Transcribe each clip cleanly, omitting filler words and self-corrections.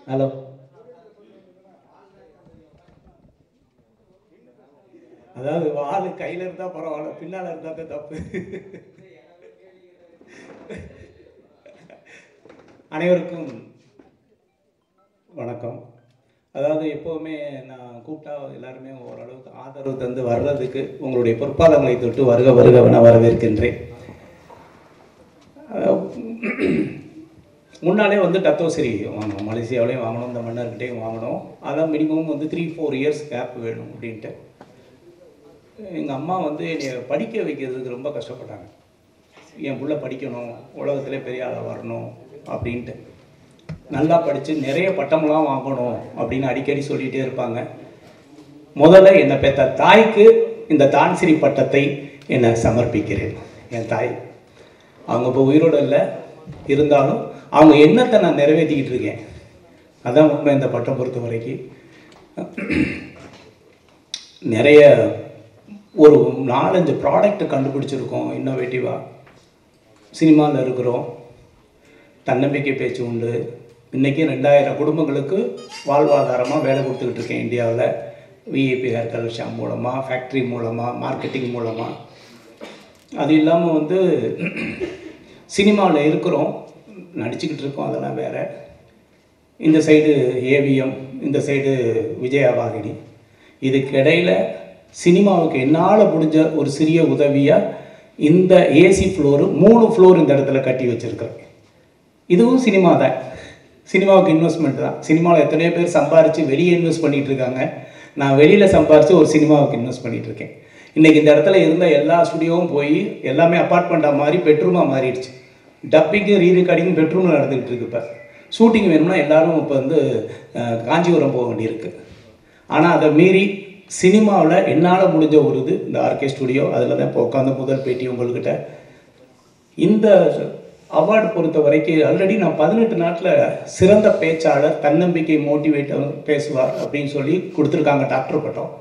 Hello. அதாவது வாள் கையில் இருந்தால் பரவாயில்ல, பின்னால் இருந்தால் தான் தப்பு. அனைவருக்கும் வணக்கம். அதாவது எப்போவுமே நான் கூப்பிட்டா எல்லாருமே ஓரளவுக்கு ஆதரவு தந்து வர்றதுக்கு உங்களுடைய பொற்பாதங்களை தொட்டு வருக வருகவென வரவேற்கின்றேன். முன்னாலே வந்து டத்தோசரி வாங்கணும், மலேசியாவிலையும் வாங்கணும், இந்த மன்னர்கிட்டையும் வாங்கணும். அதான் மினிமம் வந்து 3-4 இயர்ஸ் கேப் வேணும் அப்படின்ட்டு. எங்கள் அம்மா வந்து என்னை படிக்க வைக்கிறதுக்கு ரொம்ப கஷ்டப்பட்டாங்க. என் பிள்ளை படிக்கணும், உலகத்திலே பெரிய ஆளாக வரணும் அப்படின்ட்டு. நல்லா படித்து நிறைய பட்டம்லாம் வாங்கணும் அப்படின்னு அடிக்கடி சொல்லிகிட்டே இருப்பாங்க. முதல்ல என்னை பெற்ற தாய்க்கு இந்த தான்சிரி பட்டத்தை என்னை சமர்ப்பிக்கிறேன். என் தாய் அவங்க இப்போ உயிரோடு இல்லை, இருந்தாலும் அவங்க எண்ணத்தை நான் நிறைவேற்றிக்கிட்டு இருக்கேன். அதான் உண்மை. இந்த பட்டம் பொறுத்த வரைக்கும் நிறைய ஒரு 4-5 ப்ராடக்ட் கண்டுபிடிச்சிருக்கோம் இன்னோவேட்டிவாக. சினிமாவில் இருக்கிறோம், தன்னம்பிக்கை பேச்சு உண்டு. இன்றைக்கி 2000 குடும்பங்களுக்கு வாழ்வாதாரமாக வேலை கொடுத்துக்கிட்டு இருக்கேன் இந்தியாவில். விஐபி ஹேர் கலர் ஷாம்பு மூலமாக, ஃபேக்ட்ரி மூலமாக, மார்க்கெட்டிங் மூலமாக. அது இல்லாமல் வந்து சினிமாவில் இருக்கிறோம், நடிச்சுக்கிட்டு இருக்கோம், அதெல்லாம் வேறு. இந்த சைடு ஏவிஎம், இந்த சைடு விஜயவாகினி. இதுக்கு இடையில் சினிமாவுக்கு என்னால் முடிஞ்ச ஒரு சிறிய உதவியாக இந்த ஏசி ஃப்ளோரு 3 ஃப்ளோர் இந்த இடத்துல கட்டி வச்சுருக்கிறேன். இதுவும் சினிமா தான், சினிமாவுக்கு இன்வெஸ்ட்மெண்ட் தான். சினிமாவில் எத்தனையோ பேர் சம்பாரித்து வெளியே இன்வெஸ்ட் பண்ணிகிட்டு இருக்காங்க. நான் வெளியில் சம்பாரித்து ஒரு சினிமாவுக்கு இன்வெஸ்ட் பண்ணிகிட்ருக்கேன். இன்றைக்கி இந்த இடத்துல இருந்த எல்லா ஸ்டுடியோவும் போய் எல்லாமே அப்பார்ட்மெண்ட்டாக மாறி பெட்ரூமாக மாறிடுச்சு. டப்பிங்கு ரீரெக்கார்டிங் பெட்ரூமில் நடந்துக்கிட்டு இருக்கு. இப்போ ஷூட்டிங் வேணும்னா எல்லோரும் இப்போ வந்து காஞ்சிபுரம் போக வேண்டியிருக்கு. ஆனால் அதை மீறி சினிமாவில் என்னால் முடிஞ்ச ஒரு இது இந்த ஆர்கே ஸ்டுடியோ. அதில் தான் இப்போ உட்காந்து முதல் பேட்டி உங்கள்கிட்ட. இந்த அவார்டு பொறுத்த வரைக்கும் ஆல்ரெடி நான் 18 நாட்டில் சிறந்த பேச்சாளர், தன்னம்பிக்கை மோட்டிவேட்டர் பேசுவார் அப்படின்னு சொல்லி கொடுத்துருக்காங்க டாக்டர் பட்டம்.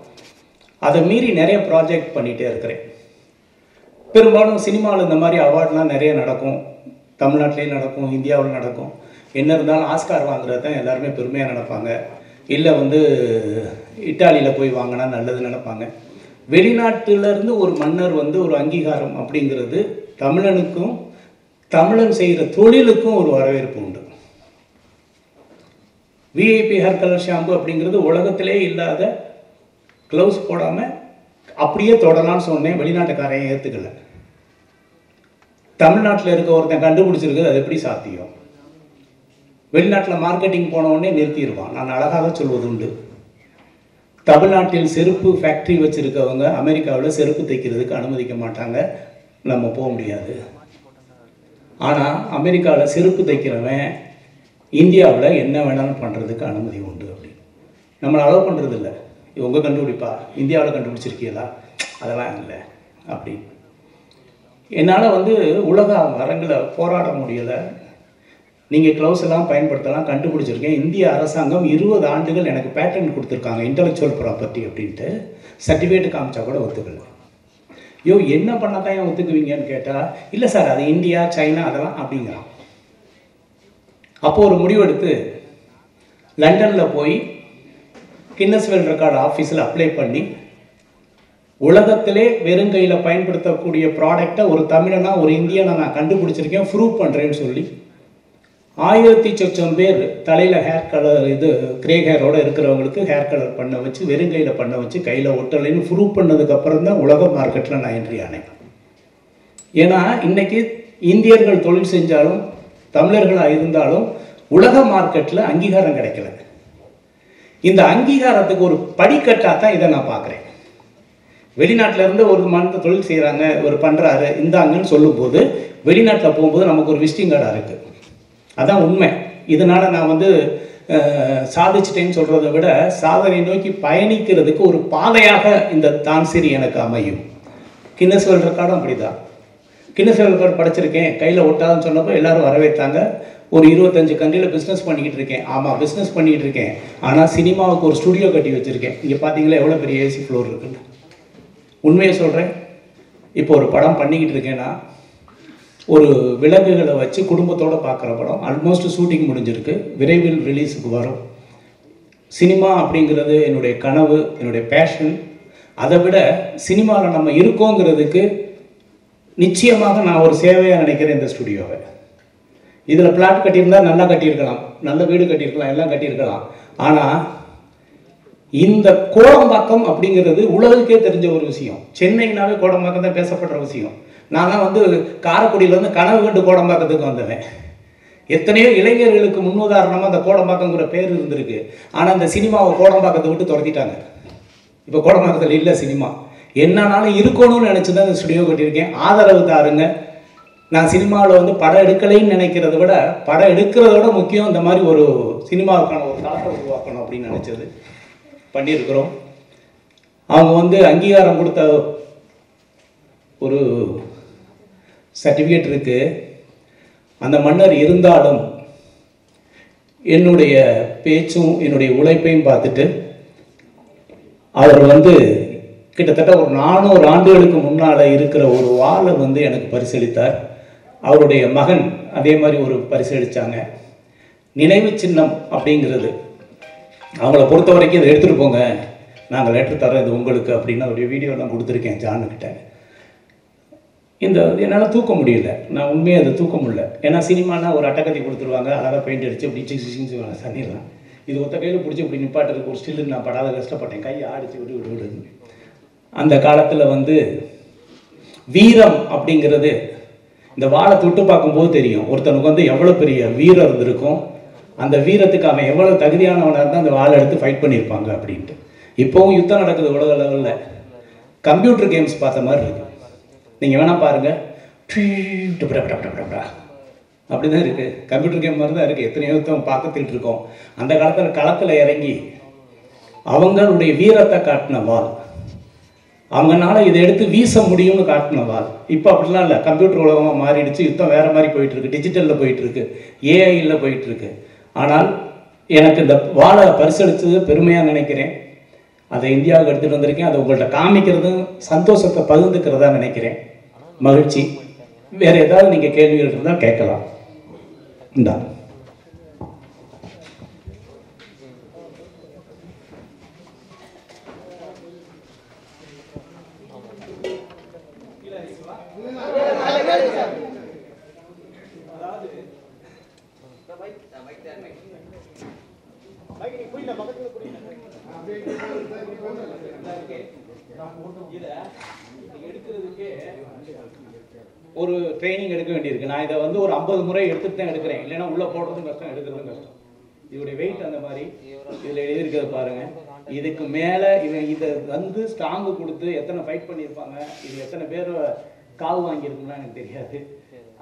அதை மீறி நிறைய ப்ராஜெக்ட் பண்ணிகிட்டே இருக்கிறேன். பெரும்பாலும் சினிமாவில் இந்த மாதிரி அவார்ட்லாம் நிறைய நடக்கும், தமிழ்நாட்டிலேயும் நடக்கும், இந்தியாவில் நடக்கும். என்ன இருந்தாலும் ஆஸ்கார் வாங்குறது தான் எல்லாருமே பெருமையாக நினைப்பாங்க. இல்லை வந்து இட்டாலியில் போய் வாங்கினா நல்லது நினைப்பாங்க. வெளிநாட்டிலேருந்து ஒரு மன்னர் வந்து ஒரு அங்கீகாரம் அப்படிங்கிறது தமிழனுக்கும் தமிழன் செய்கிற தொழிலுக்கும் ஒரு வரவேற்பு உண்டு. விஐபி ஹேர் கலர் ஷாம்பு அப்படிங்கிறது உலகத்திலே இல்லாத, க்ளவுஸ் போடாமல் அப்படியே தொடலான்னு சொன்னேன். வெளிநாட்டுக்காரையும் ஏற்றுக்கல. தமிழ்நாட்டில் இருக்க ஒருத்தன் கண்டுபிடிச்சிருக்குது, அது எப்படி சாத்தியம்? வெளிநாட்டில் மார்க்கெட்டிங் போனவுடனே நிறுத்திடுவான். நான் அழகாக சொல்வது உண்டு. தமிழ்நாட்டில் செருப்பு ஃபேக்ட்ரி வச்சுருக்கவங்க அமெரிக்காவில் செருப்பு தைக்கிறதுக்கு அனுமதிக்க மாட்டாங்க, நம்ம போக முடியாது. ஆனால் அமெரிக்காவில் செருப்பு தைக்கிறவன் இந்தியாவில் என்ன வேணாலும் பண்ணுறதுக்கு அனுமதி உண்டு. அப்படின்னு நம்மளை அலோவ் பண்ணுறது இல்லை. இவங்க கண்டுபிடிப்பா, இந்தியாவில் கண்டுபிடிச்சிருக்கீங்களா? அதெல்லாம் இல்லை அப்படி. என்னால் வந்து உலக அரங்கில் போராட முடியலை. நீங்கள் க்ளவுஸ் எல்லாம் பயன்படுத்தலாம், கண்டுபிடிச்சிருக்கேன். இந்திய அரசாங்கம் 20 ஆண்டுகள் எனக்கு பேட்டர்ன் கொடுத்துருக்காங்க, இன்டெலெக்சுவல் ப்ராப்பர்ட்டி அப்படின்ட்டு. சர்டிஃபிகேட் காமிச்சா கூட ஒத்துக்கல. என்ன பண்ணால் தான் ஏன் ஒத்துக்குவீங்கன்னு கேட்டால், இல்லை சார் அது இந்தியா சைனா அதெல்லாம் அப்படிங்கிறான். அப்போது ஒரு முடிவெடுத்து லண்டனில் போய் கின்னஸ் வேர்ல்ட் ரெக்கார்டு ஆஃபீஸில் அப்ளை பண்ணி, உலகத்திலே வெறுங்கையில் பயன்படுத்தக்கூடிய ப்ராடக்டை ஒரு தமிழனா ஒரு இந்தியனை நான் கண்டுபிடிச்சிருக்கேன், ப்ரூவ் பண்ணுறேன்னு சொல்லி 1000 பேர் தலையில் ஹேர் கலர் இது கிரே ஹேரோடு இருக்கிறவங்களுக்கு ஹேர் கலர் பண்ண வச்சு, வெறுங்கையில் பண்ண வச்சு, கையில் ஒட்டலைன்னு ப்ரூவ் பண்ணதுக்கப்புறம் தான் உலக மார்க்கெட்டில் நான் என்ட்ரி ஆனேன். ஏன்னா இன்றைக்கி இந்தியர்கள் தொழில் செஞ்சாலும் தமிழர்களாக இருந்தாலும் உலக மார்க்கெட்டில் அங்கீகாரம் கிடைக்கல. இந்த அங்கீகாரத்துக்கு ஒரு படிக்கட்டாக தான் இதை நான் பார்க்குறேன். வெளிநாட்டில் இருந்து ஒரு மனித தொழில் செய்கிறாங்க, ஒரு பண்ணுறாரு, இந்தாங்கன்னு சொல்லும்போது வெளிநாட்டில் போகும்போது நமக்கு ஒரு விசிட்டிங் கார்டாக இருக்குது. அதான் உண்மை. இதனால் நான் வந்து சாதிச்சிட்டேன்னு சொல்கிறத விட சாதனை நோக்கி பயணிக்கிறதுக்கு ஒரு பாதையாக இந்த தான்சிரி எனக்கு அமையும். கின்னஸ் வேர்ல்ட் ரெக்கார்டும் அப்படி தான். கின்னஸ் வேர்ல்ட் ரெக்கார்டு படிச்சிருக்கேன், கையில் ஒட்டாதுன்னு சொன்னப்போ எல்லோரும் வரவேற்றாங்க. ஒரு 25 கண்ட்ரியில் பிஸ்னஸ் பண்ணிக்கிட்டு இருக்கேன். ஆமாம், பிஸ்னஸ் பண்ணிக்கிட்டு இருக்கேன். ஆனால் சினிமாவுக்கு ஒரு ஸ்டுடியோ கட்டி வச்சுருக்கேன். இங்கே பார்த்தீங்களா எவ்வளோ பெரிய ஏசி ஃப்ளோர் இருக்குன்னு. உண்மையை சொல்கிறேன். இப்போ ஒரு படம் பண்ணிக்கிட்டு இருக்கேன்னா ஒரு விலங்குகளை வச்சு குடும்பத்தோடு பார்க்குற படம். ஆல்மோஸ்ட் ஷூட்டிங் முடிஞ்சிருக்கு, விரைவில் ரிலீஸுக்கு வரும். சினிமா அப்படிங்கிறது என்னுடைய கனவு, என்னுடைய பேஷன். அதை விட சினிமாவில் நம்ம இருக்கோங்கிறதுக்கு நிச்சயமாக நான் ஒரு சேவையாக நினைக்கிறேன் இந்த ஸ்டுடியோவை. இதில் பிளாட் கட்டியிருந்தால் நல்லா கட்டியிருக்கலாம், நல்ல வீடு கட்டியிருக்கலாம், எல்லாம் கட்டியிருக்கலாம். ஆனால் இந்த கோடம்பாக்கம் அப்படிங்கிறது உலகுக்கே தெரிஞ்ச ஒரு விஷயம். சென்னைனாவே கோடம்பாக்கம் தான் பேசப்படுற விஷயம். நான் வந்து காரைக்குடியிலேருந்து கனவு கண்டு கோடம்பாக்கத்துக்கு வந்தவன். எத்தனையோ இளைஞர்களுக்கு முன்னுதாரணமாக அந்த கோடம்பாக்கங்கிற பேர் இருந்திருக்கு. ஆனால் அந்த சினிமாவை கோடம்பாக்கத்தை விட்டு துரத்திட்டாங்க. இப்போ கோடம்பாக்கத்தில் இல்லை சினிமா. என்னன்னாலும் இருக்கணும்னு நினச்சி தான் இந்த ஸ்டுடியோ கட்டியிருக்கேன். ஆதரவு தாருங்க. நான் சினிமாவில் வந்து படம் எடுக்கலைன்னு நினைக்கிறத விட படம் எடுக்கிறதோட முக்கியம் இந்த மாதிரி ஒரு சினிமாவுக்கான ஒரு தளத்தை உருவாக்கணும் அப்படின்னு நினச்சது பண்ணியிருக்கிறோம். அவங்க வந்து அங்கீகாரம் கொடுத்த ஒரு சர்டிஃபிகேட் இருக்குது. அந்த மன்னர் இருந்தாலும் என்னுடைய பேச்சும் என்னுடைய உழைப்பையும் பார்த்துட்டு அவர் வந்து கிட்டத்தட்ட ஒரு 400 ஆண்டுகளுக்கு முன்னால் இருக்கிற ஒரு வாளை வந்து எனக்கு பரிசளித்தார். அவருடைய மகன் அதே மாதிரி ஒரு பரிசளித்தாங்க. நினைவு சின்னம் அப்படிங்கிறது அவங்கள பொறுத்த வரைக்கும் இதை எடுத்துகிட்டு போங்க, நாங்கள் லெட்டர் தரோம் இது உங்களுக்கு அப்படின்னு அவருடைய வீடியோலாம் கொடுத்துருக்கேன் ஜானுக்கிட்ட. இந்த என்னால் தூக்க முடியல, நான் உண்மையாக அதை தூக்க முடியல. ஏன்னா சினிமானா ஒரு அட்டக்கத்தி கொடுத்துருவாங்க, அழகாக பெயிண்ட் அடித்து அப்படி சிக்ஸ் சன்னிடலாம். இது ஒத்த கையில் பிடிச்சி இப்படி நிப்பாட்டுறதுக்கு ஒரு ஸ்டில்லு நான் படாத கஷ்டப்பட்டேன், கையை ஆடிச்சு விடுன்னு. அந்த காலத்தில் வந்து வீரம் அப்படிங்கிறது இந்த வாழை தொட்டு பார்க்கும்போது தெரியும் ஒருத்தனுக்கு வந்து எவ்வளோ பெரிய வீரம் இருந்திருக்கும், அந்த வீரத்துக்கு அவன் எவ்வளோ தகுதியானவனாக இருந்தால் அந்த வாழை எடுத்து ஃபைட் பண்ணியிருப்பாங்க அப்படின்ட்டு. இப்போவும் யுத்தம் நடக்குது உலக லெவலில். கம்ப்யூட்டர் கேம்ஸ் பார்த்த மாதிரி இருக்குது. நீங்கள் வேணால் பாருங்கள், அப்படி தான் இருக்குது. கம்ப்யூட்டர் கேம் மாதிரி தான் இருக்குது. எத்தனையோ யுத்தம் பார்த்துட்டு இருக்கோம். அந்த காலத்தில் களத்தில் இறங்கி அவங்களுடைய வீரத்தை காட்டின வாள், அவங்கனால இதை எடுத்து வீச முடியும்னு காட்டின வாள். இப்போ அப்படிலாம் இல்லை, கம்ப்யூட்டர் உலகமாக மாறிடுச்சு, யுத்தம் வேறு மாதிரி போயிட்டுருக்கு, டிஜிட்டலில் போயிட்டுருக்கு, ஏஐயில் போயிட்டுருக்கு. ஆனால் எனக்கு இந்த வாழை பரிசளித்தது பெருமையாக நினைக்கிறேன். அதை இந்தியாவுக்கு எடுத்துகிட்டு வந்திருக்கேன். அதை உங்கள்கிட்ட காமிக்கிறதும் சந்தோஷத்தை பகிர்ந்துக்கிறதா நினைக்கிறேன். மகிழ்ச்சி. வேறு ஏதாவது நீங்கள் கேள்விகள் இருந்தால் கேட்கலாம். இந்தா ஒரு ட்ரைனிங் எடுக்க வேண்டியிருக்கு. நான் இதை வந்து ஒரு 50 முறை எடுத்துட்டு தான் எடுக்கிறேன், இல்லைன்னா உள்ளே போடுறதும் கஷ்டம், எடுக்கிறதும் கஷ்டம். இதோடைய வெயிட் அந்த மாதிரி இதில் எழுதியிருக்கிறத பாருங்கள். இதுக்கு மேலே இதை வந்து ஸ்ட்ராங்கு கொடுத்து எத்தனை ஃபைட் பண்ணியிருப்பாங்க, இது எத்தனை பேர் காவு வாங்கியிருக்குன்னா எனக்கு தெரியாது.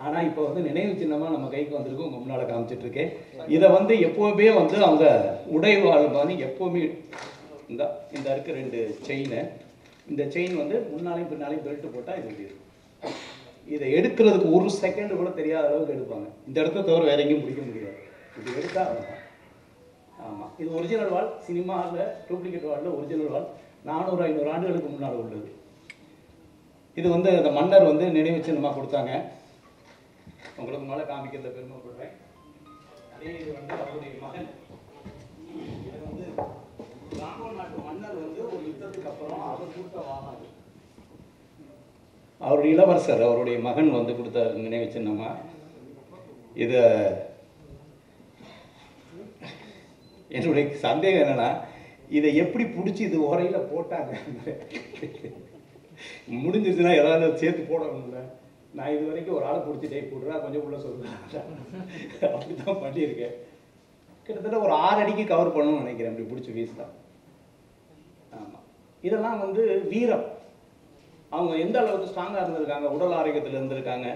ஆனால் இப்போ வந்து நினைவு சின்னமாக நம்ம கைக்கு வந்திருக்கு, உங்கள் முன்னால் காமிச்சிட்ருக்கேன். இதை வந்து எப்போவுமே வந்து அவங்க உடைவாள் மாதிரி எப்போவுமே இந்த இருக்க 2 செயின், இந்த செயின் வந்து முன்னாலையும் பின்னாலையும் பெல்ட்டு போட்டால் இது இப்படி இருக்கும். இதை எடுக்கிறதுக்கு 1 செகண்ட் கூட தெரியாத அளவுக்கு எடுப்பாங்க. இந்த இடத்த தவிர வேற எங்கேயும் பிடிக்க முடியாது. இது எடுத்தா ஆமாம், இது ஒரிஜினல் வால். சினிமாவில் டூப்ளிகேட் வாலில் ஒரிஜினல் வால் 400-500 ஆண்டுகளுக்கு முன்னால் உள்ளது. இது வந்து அந்த மன்னர் வந்து நினைவு சின்னமாக கொடுத்தாங்க. உங்களுக்கு மேலே காமிக்கிறத பெருமைப்படுறேன். அதே இது வந்து அவருடைய மகன், இது வந்து ராமோ நாட்டு மன்னர் வந்து ஒரு யுத்தத்துக்கு அப்புறம் அவர் கொடுத்த வாழாது. அவருடைய இளவரசர் அவருடைய மகன் வந்து கொடுத்தாரு நினைவு சின்னமா. இதை என்னுடைய சந்தேகம் என்னன்னா, இதை எப்படி பிடிச்சி இது உரையில் போட்டாங்க. முடிஞ்சிச்சுன்னா ஏதாவது சேர்த்து போடணும்ல. நான் இது வரைக்கும் ஒரு ஆளை பிடிச்சி டைப் போடுறேன், கொஞ்சம் உள்ள சொல்கிறேன், அப்படி தான் பண்ணியிருக்கேன். கிட்டத்தட்ட ஒரு 6 அடிக்கு கவர் பண்ணணும்னு நினைக்கிறேன் அப்படி பிடிச்சி வீசுதான். ஆமாம், இதெல்லாம் வந்து வீரம். அவங்க எந்த அளவுக்கு ஸ்ட்ராங்காக இருந்திருக்காங்க, உடல் ஆரோக்கியத்தில் இருந்திருக்காங்க,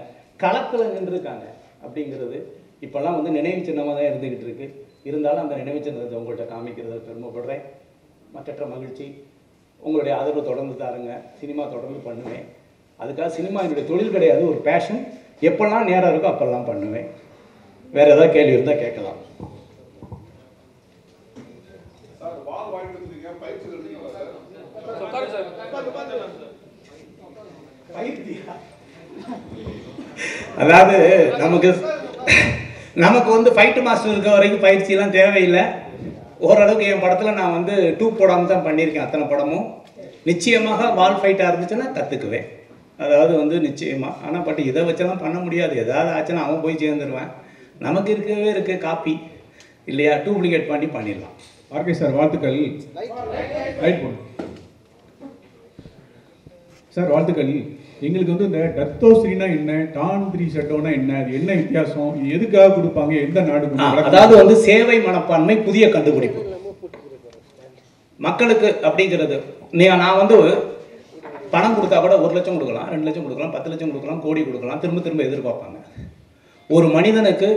களத்தில் நின்றுருக்காங்க அப்படிங்கிறது இப்போல்லாம் வந்து நினைவு சின்னமாக தான் இருந்துக்கிட்டு இருக்கு. இருந்தாலும் அந்த நினைவு சின்னத்தை உங்கள்கிட்ட காமிக்கிறத பெருமைப்படுறேன். மற்றற்ற மகிழ்ச்சி. உங்களுடைய ஆதரவு தொடர்ந்து தாருங்க. சினிமா தொடர்ந்து பண்ணுவேன். அதுக்காக சினிமா என்னுடைய தொழில் கிடையாது, ஒரு பேஷன். எப்பெல்லாம் நேரம் இருக்கோ அப்பெல்லாம் பண்ணுவேன். வேறு ஏதாவது கேள்வி இருந்தால் கேட்கலாம். பயிற்சியா அதாவது நமக்கு நமக்கு வந்து ஃபைட்டு மாஸ்டர் இருக்க வரைக்கும் பயிற்சியெல்லாம் தேவையில்லை. ஓரளவுக்கு என் படத்தில் நான் வந்து டூப் போடாமல் தான் பண்ணியிருக்கேன். அத்தனை படமும் நிச்சயமாக வால் ஃபைட்டாக இருந்துச்சுன்னா கற்றுக்குவேன். அதாவது வந்து நிச்சயமாக. ஆனால் பட் இதை வச்செல்லாம் பண்ண முடியாது. ஏதாவது ஆச்சுன்னா அவன் போய் சேர்ந்துருவேன். நமக்கு இருக்கவே இருக்குது காப்பி இல்லையா, டூப்ளிகேட் பண்ணி பண்ணிடலாம். ஆர்கே சார் வாழ்த்துக்கள். ரைட் போடு சார், வாழ்த்துக்கள். எங்களுக்கு வந்து இந்த டர்த்தோஸ்ரீனா என்ன, டான் 3 ஷட்டோனா என்ன, அது என்ன வித்தியாசம், எதுக்காக கொடுப்பாங்க, எந்த நாடு? அதாவது வந்து சேவை மனப்பான்மை புதிய கண்டுபிடிப்பு மக்களுக்கு அப்படிங்கிறது. நான் வந்து பணம் கொடுத்தா கூட 1 லட்சம் கொடுக்கலாம், 2 லட்சம் கொடுக்கலாம், 10 லட்சம் கொடுக்கலாம், கோடி கொடுக்கலாம், திரும்ப திரும்ப எதிர்பார்ப்பாங்க. ஒரு மனிதனுக்கு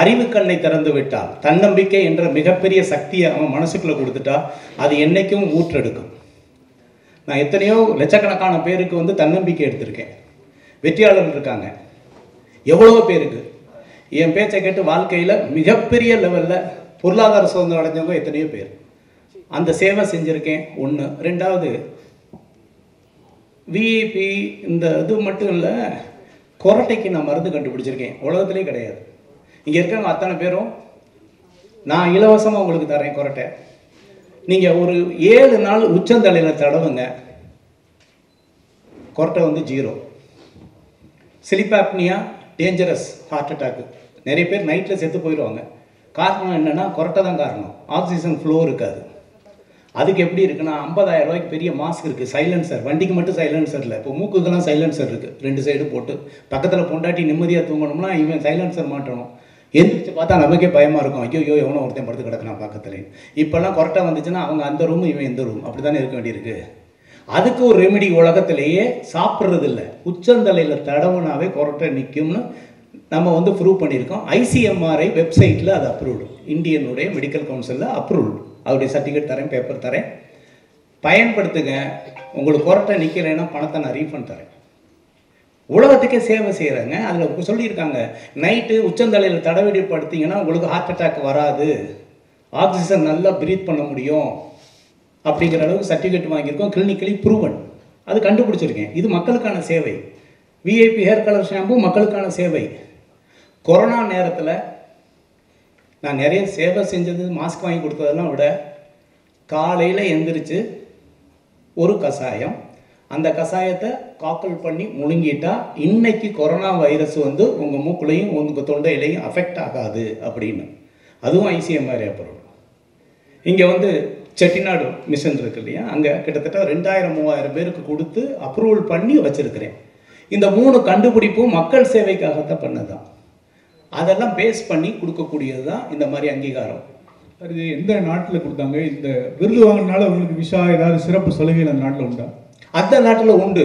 அறிவு கண்ணை திறந்து விட்டால், தன்னம்பிக்கை என்ற மிகப்பெரிய சக்தியை அவன் மனசுக்குள்ள கொடுத்துட்டா அது என்னைக்கும் ஊற்றெடுக்கும். நான் எத்தனையோ லட்சக்கணக்கான பேருக்கு வந்து தன்னம்பிக்கை எடுத்திருக்கேன். வெற்றியாளர்கள் இருக்காங்க எவ்வளவோ பேருக்கு. என் பேச்சை கேட்டு வாழ்க்கையில் மிகப்பெரிய லெவலில் பொருளாதார சுதந்திரம் அடைஞ்சவங்க எத்தனையோ பேர். அந்த சேவை செஞ்சுருக்கேன். ஒன்று. ரெண்டாவது, விஐபி இந்த இது மட்டும் இல்லை, கொரட்டைக்கு நான் மருந்து கண்டுபிடிச்சிருக்கேன். உலகத்திலே கிடையாது. இங்கே இருக்கவங்க அத்தனை பேரும் நான் இலவசமாக உங்களுக்கு தரேன் கொரட்டை. நீங்கள் ஒரு 7 நாள் உச்சந்தலையில் தடவுங்க, கொரட்டை வந்து 0. Sleep apnoea dangerous, heart attack. நிறைய பேர் நைட்டில் செத்து போயிடுவாங்க. காரணம் என்னென்னா கொரட்டை தான் காரணம். ஆக்சிஜன் ஃப்ளோ இருக்காது. அதுக்கு எப்படி இருக்குன்னா 50,000 ரூபாய்க்கு பெரிய மாஸ்க் இருக்குது, சைலன்சர். வண்டிக்கு மட்டும் சைலன்சர் இல்லை, இப்போ மூக்குக்கெல்லாம் சைலன்சர் இருக்குது. 2 சைடு போட்டு பக்கத்தில் பொண்டாட்டி நிம்மதியாக தூங்கணும்னா இவன் சைலன்சர் மாட்டணும். எந்திரிச்சு பார்த்தா நமக்கே பயமாக இருக்கும். ஐயோ எவனோ ஒருத்தன் படுத்து கிடக்கலாம் பக்கத்துல. இப்போல்லாம் கொரட்டை வந்துச்சுன்னா அவங்க அந்த ரூம், இவன் எந்த ரூம், அப்படி தானே இருக்க வேண்டியிருக்கு. அதுக்கு ஒரு ரெமிடி உலகத்திலேயே சாப்பிட்றது இல்லை. உச்சந்தலையில் தடவுனாவே கொரட்டை நிற்கும்னு நம்ம வந்து ப்ரூவ் பண்ணியிருக்கோம். ICMRI வெப்சைட்டில் அது அப்ரூவ்டு, இந்தியனுடைய மெடிக்கல் கவுன்சிலில் அப்ரூவ்டு. அவருடைய சர்டிஃபிகேட் தரேன், பேப்பர் தரேன், பயன்படுத்துங்க. உங்களுக்கு கொரட்டை நிற்கலைன்னா பணத்தை நான் ரீஃபண்ட் தரேன். உலகத்துக்கே சேவை செய்கிறாங்க. அதில் சொல்லியிருக்காங்க, நைட்டு உச்சந்தலையில் தடவடி படுத்திங்கன்னா உங்களுக்கு ஹார்ட் அட்டாக் வராது, ஆக்சிஜன் நல்லா ப்ரீத் பண்ண முடியும் அப்படிங்கிற அளவுக்கு சர்டிஃபிகேட் வாங்கியிருக்கோம். Clinically proven. அது கண்டுபிடிச்சிருக்கேன். இது மக்களுக்கான சேவை. விஐபி ஹேர் கலர் ஷாம்பு மக்களுக்கான சேவை. கொரோனா நேரத்தில் நான் நிறைய சேவை செஞ்சது, மாஸ்க் வாங்கி கொடுத்ததெல்லாம் விட, காலையில் எந்திரிச்சு ஒரு கஷாயம், அந்த கஷாயத்தை காக்கல் பண்ணி முழுங்கிட்டா இன்னைக்கு கொரோனா வைரஸ் வந்து உங்கள் மூக்குலையும் உங்கள் தொண்டையிலையும் அஃபெக்ட் ஆகாது அப்படின்னு. அதுவும் ICMRI அப்புறம். இங்கே வந்து செட்டிநாடு மிஷன் இருக்கு இல்லையா, அங்கே கிட்டத்தட்ட 2000-3000 பேருக்கு கொடுத்து அப்ரூவல் பண்ணி வச்சுருக்கிறேன். இந்த 3 கண்டுபிடிப்பும் மக்கள் சேவைக்காகத்தான் பண்ணதான். அதெல்லாம் பேஸ் பண்ணி கொடுக்கக்கூடியது தான் இந்த மாதிரி அங்கீகாரம். இது எந்த நாட்டில் கொடுத்தாங்க? இந்த விருது வாங்கினால உங்களுக்கு விஷா ஏதாவது சிறப்பு சலுகைகள் அந்த நாட்டில் உண்டா? அந்த நாட்டில் உண்டு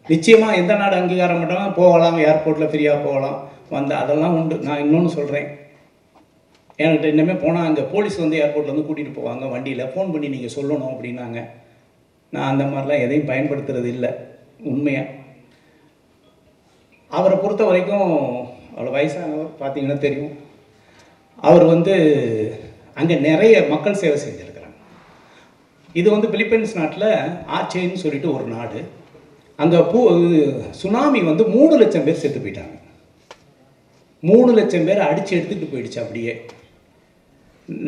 நிச்சயமாக. எந்த நாடு அங்கீகாரம் பண்ணாலும் போகலாம், ஏர்போர்ட்டில் ஃப்ரீயாக போகலாம் வந்து, அதெல்லாம் உண்டு. நான் இன்னொன்று சொல்கிறேன், என்கிட்ட இன்னமே போனால் அங்கே போலீஸ் வந்து ஏர்போர்ட்டில் வந்து கூட்டிகிட்டு போவாங்க வண்டியில், ஃபோன் பண்ணி நீங்கள் சொல்லணும் அப்படின்னாங்க. நான் அந்த மாதிரிலாம் எதையும் பயன்படுத்துறது இல்லை உண்மையாக. அவரை பொறுத்த வரைக்கும் அவ்வளோ வயசானவர், பார்த்தீங்கன்னா தெரியும். அவர் வந்து அங்கே நிறைய மக்கள் சேவை செஞ்சுருக்கிறாங்க. இது வந்து பிலிப்பைன்ஸ் நாட்டில் ஆச்சேன்னு சொல்லிட்டு ஒரு நாடு. அங்கே சுனாமி வந்து 3 லட்சம் பேர் செத்து போயிட்டாங்க. 3 லட்சம் பேர் அடித்து எடுத்துகிட்டு போயிடுச்சு. அப்படியே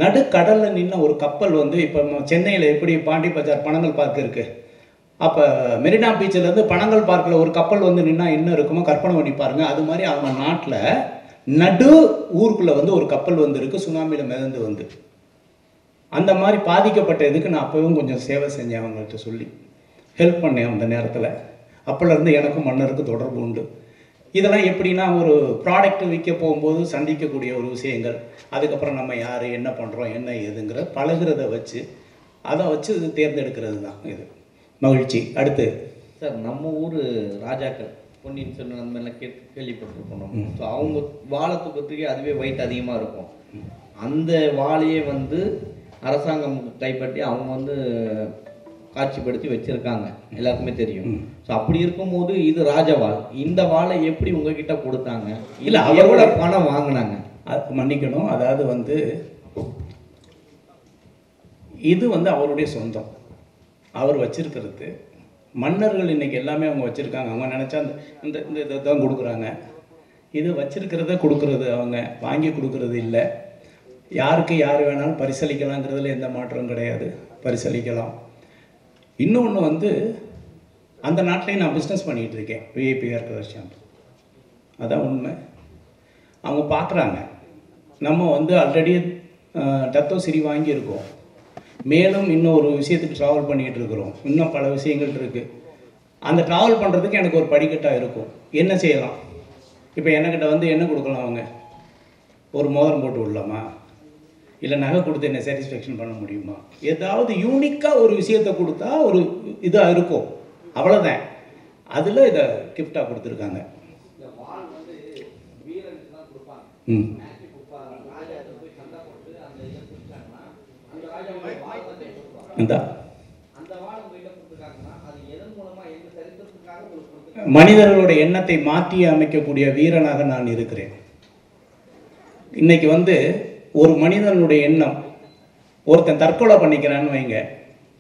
நடுக்கடலில் நின்ன ஒரு கப்பல் வந்து, இப்போ சென்னையில் எப்படி பாண்டி பஜார் பனங்கல் பார்க் இருக்குது, அப்போ மெரினா பீச்சிலேருந்து பனங்கல் பார்க்கில் ஒரு கப்பல் வந்து நின்னா என்ன இருக்குமோ கற்பனை பண்ணி பாருங்கள். அது மாதிரி அவங்க நாட்டில் நடு ஊருக்குள்ளே வந்து ஒரு கப்பல் வந்து இருக்குது, சுனாமியில் மிதந்து வந்து. அந்த மாதிரி பாதிக்கப்பட்ட இதுக்கு நான் அப்போவும் கொஞ்சம் சேவை செஞ்சேன், அவங்கள்ட்ட சொல்லி ஹெல்ப் பண்ணேன் அந்த நேரத்தில். அப்போலேருந்து எனக்கும் மன்னருக்கு தொடர்பு உண்டு. இதெல்லாம் எப்படின்னா, ஒரு ப்ராடக்ட் விற்க போகும்போது சந்திக்கக்கூடிய ஒரு விஷயங்கள், அதுக்கப்புறம் நம்ம யார், என்ன பண்ணுறோம், என்ன ஏதுங்கிற பழகிறத வச்சு அதை வச்சு தேர்ந்தெடுக்கிறது தான் இது. மகிழ்ச்சி. அடுத்து சார், நம்ம ஊர் ராஜாக்கள் பொன்னியின் செல்வன் அந்த மாதிரிலாம் கேள்விப்பட்டிருக்கோம். ஸோ அவங்க வாழை தூக்கத்துக்கே அதுவே வெயிட் அதிகமாக இருக்கும். அந்த வாழையே வந்து அரசாங்கம் கைப்பற்றி அவங்க வந்து காட்சிப்படுத்தி வச்சுருக்காங்க, எல்லாருக்குமே தெரியும். ஸோ அப்படி இருக்கும்போது இது ராஜவாள், இந்த வாழை எப்படி உங்ககிட்ட கொடுத்தாங்க? இல்லை அவரோட பணம் வாங்கினாங்க? அது மன்னிக்கணும், அதாவது வந்து இது வந்து அவருடைய சொந்தம், அவர் வச்சிருக்கிறது. மன்னர்கள் இன்றைக்கி எல்லாமே அவங்க வச்சுருக்காங்க. அவங்க நினச்சா அந்த இந்த இதை தான் கொடுக்குறாங்க. இது வச்சிருக்கிறத கொடுக்கறது, அவங்க வாங்கி கொடுக்கறது இல்லை. யாருக்கு யார் வேணாலும் பரிசளிக்கலாங்கிறதுல எந்த மாற்றமும் கிடையாது, பரிசளிக்கலாம். இன்னொன்று வந்து அந்த நாட்டிலையும் நான் பிஸ்னஸ் பண்ணிகிட்டு இருக்கேன், விஐபி ஹேர் கலர் ஷாம்பு. அதான் உண்மை. அவங்க பார்க்குறாங்க நம்ம வந்து ஆல்ரெடி டத்தோ சிரி வாங்கியிருக்கோம், மேலும் இன்னும் ஒரு விஷயத்துக்கு ட்ராவல் பண்ணிகிட்டு இருக்கிறோம், இன்னும் பல விஷயங்கள் இருக்குது. அந்த ட்ராவல் பண்ணுறதுக்கு எனக்கு ஒரு படிக்கட்டாக இருக்கும். என்ன செய்யலாம்? இப்போ என்கிட்ட வந்து என்ன கொடுக்கலாம்? அவங்க ஒரு மோதிரம் போட்டு விடலாமா, இல்லை நகை கொடுத்து என்ன சாட்டிஸ்ஃபேக்ஷன் பண்ண முடியுமா? ஏதாவது யூனிக்காக ஒரு விஷயத்தை கொடுத்தா ஒரு இதாக இருக்கும், அவ்வளோதான். அதில் இதை கிஃப்டாக கொடுத்துருக்காங்க. மனிதர்களுடைய எண்ணத்தை மாற்றி அமைக்கக்கூடிய வீரனாக நான் இருக்கிறேன். இன்னைக்கு வந்து ஒரு மனிதனுடைய எண்ணம், ஒருத்தன் தற்கொலை பண்ணிக்கிறான்னு வைங்க,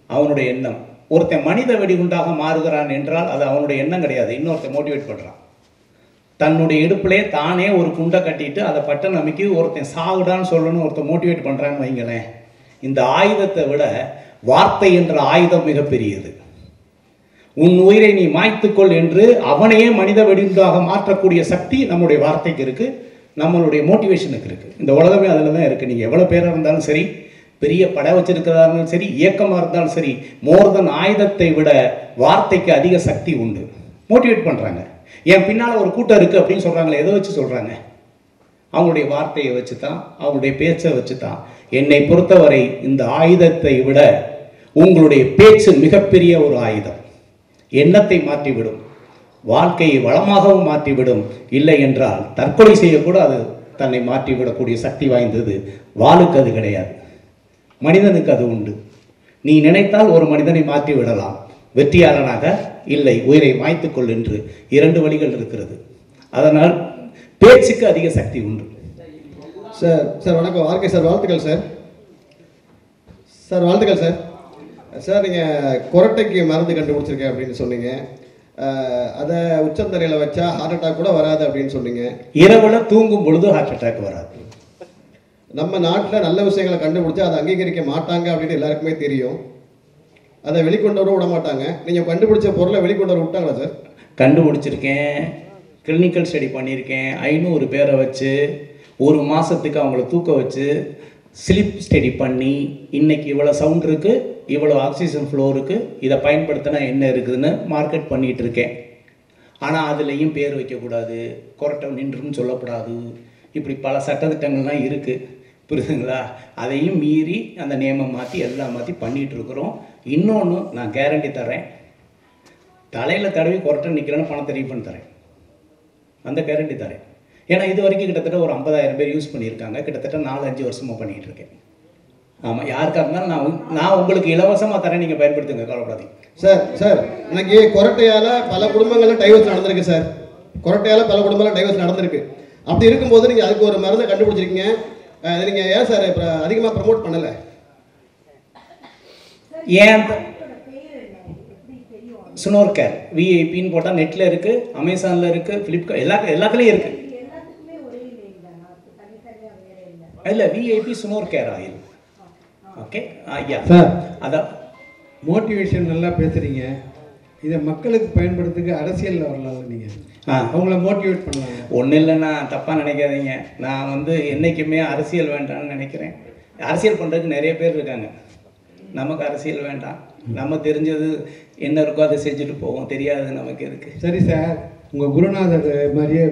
அவனுடைய எண்ணம். ஒருத்தன் மனித வெடிகுண்டாக மாறுகிறான் என்றால் அது அவனுடைய எண்ணம் கிடையாது, இன்னொருத்தன் மோட்டிவேட் பண்ணுறான். தன்னுடைய இடுப்பிலே தானே ஒரு குண்டை கட்டிட்டு அதை பட்டன் அமைக்கி ஒருத்தன் சாகுடான்னு சொல்லணும்னு ஒருத்தன் மோட்டிவேட் பண்ணுறான்னு வைங்களேன். இந்த ஆயுதத்தை விட வார்த்தை என்ற ஆயுதம் மிகப்பெரியது. உன் உயிரை நீ மாய்த்துக்கொள் என்று அவனையே மனித வெடிகுண்டாக மாற்றக்கூடிய சக்தி நம்முடைய வார்த்தைக்கு இருக்குது, நம்மளுடைய மோட்டிவேஷனுக்கு இருக்குது. இந்த உலகமே அதில் தான் இருக்குது. நீங்கள் எவ்வளோ பேராக இருந்தாலும் சரி, பெரிய படம் வச்சிருக்கிறதா இருந்தாலும் சரி, இயக்கமாக இருந்தாலும் சரி, மோர் தென் ஆயுதத்தை விட வார்த்தைக்கு அதிக சக்தி உண்டு. மோட்டிவேட் பண்ணுறாங்க. என் பின்னால் ஒரு கூட்டம் இருக்குது அப்படின்னு சொல்கிறாங்களே, எதை வச்சு சொல்கிறாங்க? அவங்களுடைய வார்த்தையை வச்சு தான், அவங்களுடைய பேச்சை வச்சு தான். என்னை பொறுத்தவரை இந்த ஆயுதத்தை விட உங்களுடைய பேச்சு மிகப்பெரிய ஒரு ஆயுதம். எண்ணத்தை மாற்றிவிடும், வாழ்க்கையை வளமாகவும் மாற்றிவிடும். இல்லை என்றால் தற்கொலை செய்யக்கூட அது தன்னை மாற்றிவிடக்கூடிய சக்தி வாய்ந்தது. வாளுக்கு அது கிடையாது, மனிதனுக்கு அது உண்டு. நீ நினைத்தால் ஒரு மனிதனை மாற்றி விடலாம், வெற்றியாளனாக இல்லை உயிரை மாய்த்துக்கொள் என்று 2 வழிகள் இருக்கிறது. அதனால் பேச்சுக்கு அதிக சக்தி உண்டு. சார் வணக்கம். ஆர்கே சார் வாழ்த்துக்கள் சார். வாழ்த்துக்கள் சார். சார் நீங்கள் கொரட்டைக்கு மருந்து கண்டுபிடிச்சிருக்கேன் அப்படின்னு சொன்னீங்க. அதை உச்சந்தரையில் வச்சா ஹார்ட் அட்டாக் கூட வராது அப்படின்னு சொன்னீங்க. இரவுல தூங்கும் பொழுது ஹார்ட் அட்டாக் வராது. நம்ம நாட்டில் நல்ல விஷயங்களை கண்டுபிடிச்சா அதை அங்கீகரிக்க மாட்டாங்க அப்படின்னு எல்லாருக்குமே தெரியும். அதை வெளிக்கொண்டு வர விட மாட்டாங்க. நீங்கள் கண்டுபிடிச்ச பொருளை வெளிக்கொண்டு வர விட்டாங்களா சார்? கண்டுபிடிச்சிருக்கேன், கிளினிக்கல் ஸ்டடி பண்ணியிருக்கேன். 500 பேரை வச்சு 1 மாதத்துக்கு அவங்கள தூக்க வச்சு ஸ்லிப் ஸ்டடி பண்ணி, இன்றைக்கி இவ்வளோ சவுண்ட் இருக்குது, இவ்வளோ ஆக்சிஜன் ஃப்ளோ இருக்குது, இதை பயன்படுத்தினா என்ன இருக்குதுன்னு மார்க்கெட் பண்ணிகிட்டு இருக்கேன். ஆனால் அதுலேயும் பேர் வைக்கக்கூடாது, கொரட்டை நின்றுன்னு சொல்லக்கூடாது, இப்படி பல சட்டத்திட்டங்கள்லாம் இருக்குது, புரியுதுங்களா? அதையும் மீறி அந்த நியமம் மாற்றி எல்லாம் மாற்றி பண்ணிகிட்டு இருக்கிறோம். இன்னொன்று நான் கேரண்டி தரேன், தலையில் தடவி கொரட்டை நிற்கிறேன்னு பணத்தை ரீஃபண்ட் தரேன், அந்த கேரண்டி தரேன். ஏன்னா இது வரைக்கும் கிட்டத்தட்ட ஒரு 50,000 பேர் யூஸ் பண்ணியிருக்காங்க. கிட்டத்தட்ட 4-5 வருஷமாக பண்ணிகிட்டு இருக்கேன். ஆமாம், யாருக்காக இருந்தாலும் நான் உங்களுக்கு இலவசமாக தரேன், நீங்கள் பயன்படுத்துங்க, கவலைப்படாதீங்க. சார் இன்னைக்கு கொரட்டையால் பல குடும்பங்களில் டைவர்ஸ் நடந்திருக்கு சார். கொரட்டையால் பல குடும்பங்களில் டைவர்ஸ் நடந்திருக்கு. அப்படி இருக்கும்போது நீங்கள் அதுக்கு ஒரு மருந்தை கண்டுபிடிச்சிருக்கீங்க. அதை நீங்கள் ஏன் சார் இப்போ அதிகமாக ப்ரமோட் பண்ணலை? ஏன் சுனோர் கேர் விஐபின்னு போட்டால் நெட்டில் இருக்குது, அமேசானில் இருக்குது, ஃப்ளிப்கார்ட் எல்லாத்துலேயும் இருக்குது. இல்லை, விஐபி சுனோர் கேர் ஆயில். ஓகே ஐயா சார், அதான் மோட்டிவேஷன் நல்லா பேசுகிறீங்க. இதை மக்களுக்கு பயன்படுத்துக்கு அரசியலில் வரலாம்ல, நீங்கள் அவங்கள மோட்டிவேட் பண்ணலாம். ஒன்றும் இல்லைண்ணா, தப்பாக நினைக்காதீங்க. நான் வந்து என்றைக்குமே அரசியல் வேண்டாம்னு நினைக்கிறேன். அரசியல் பண்ணுறதுக்கு நிறைய பேர் இருக்காங்க, நமக்கு அரசியல் வேண்டாம். நம்ம தெரிஞ்சது என்ன இருக்கோ அதை செஞ்சுட்டு போவோம், தெரியாது நமக்கு எதுக்கு. சரி சார், உங்கள் குருநாதர் மாதிரியே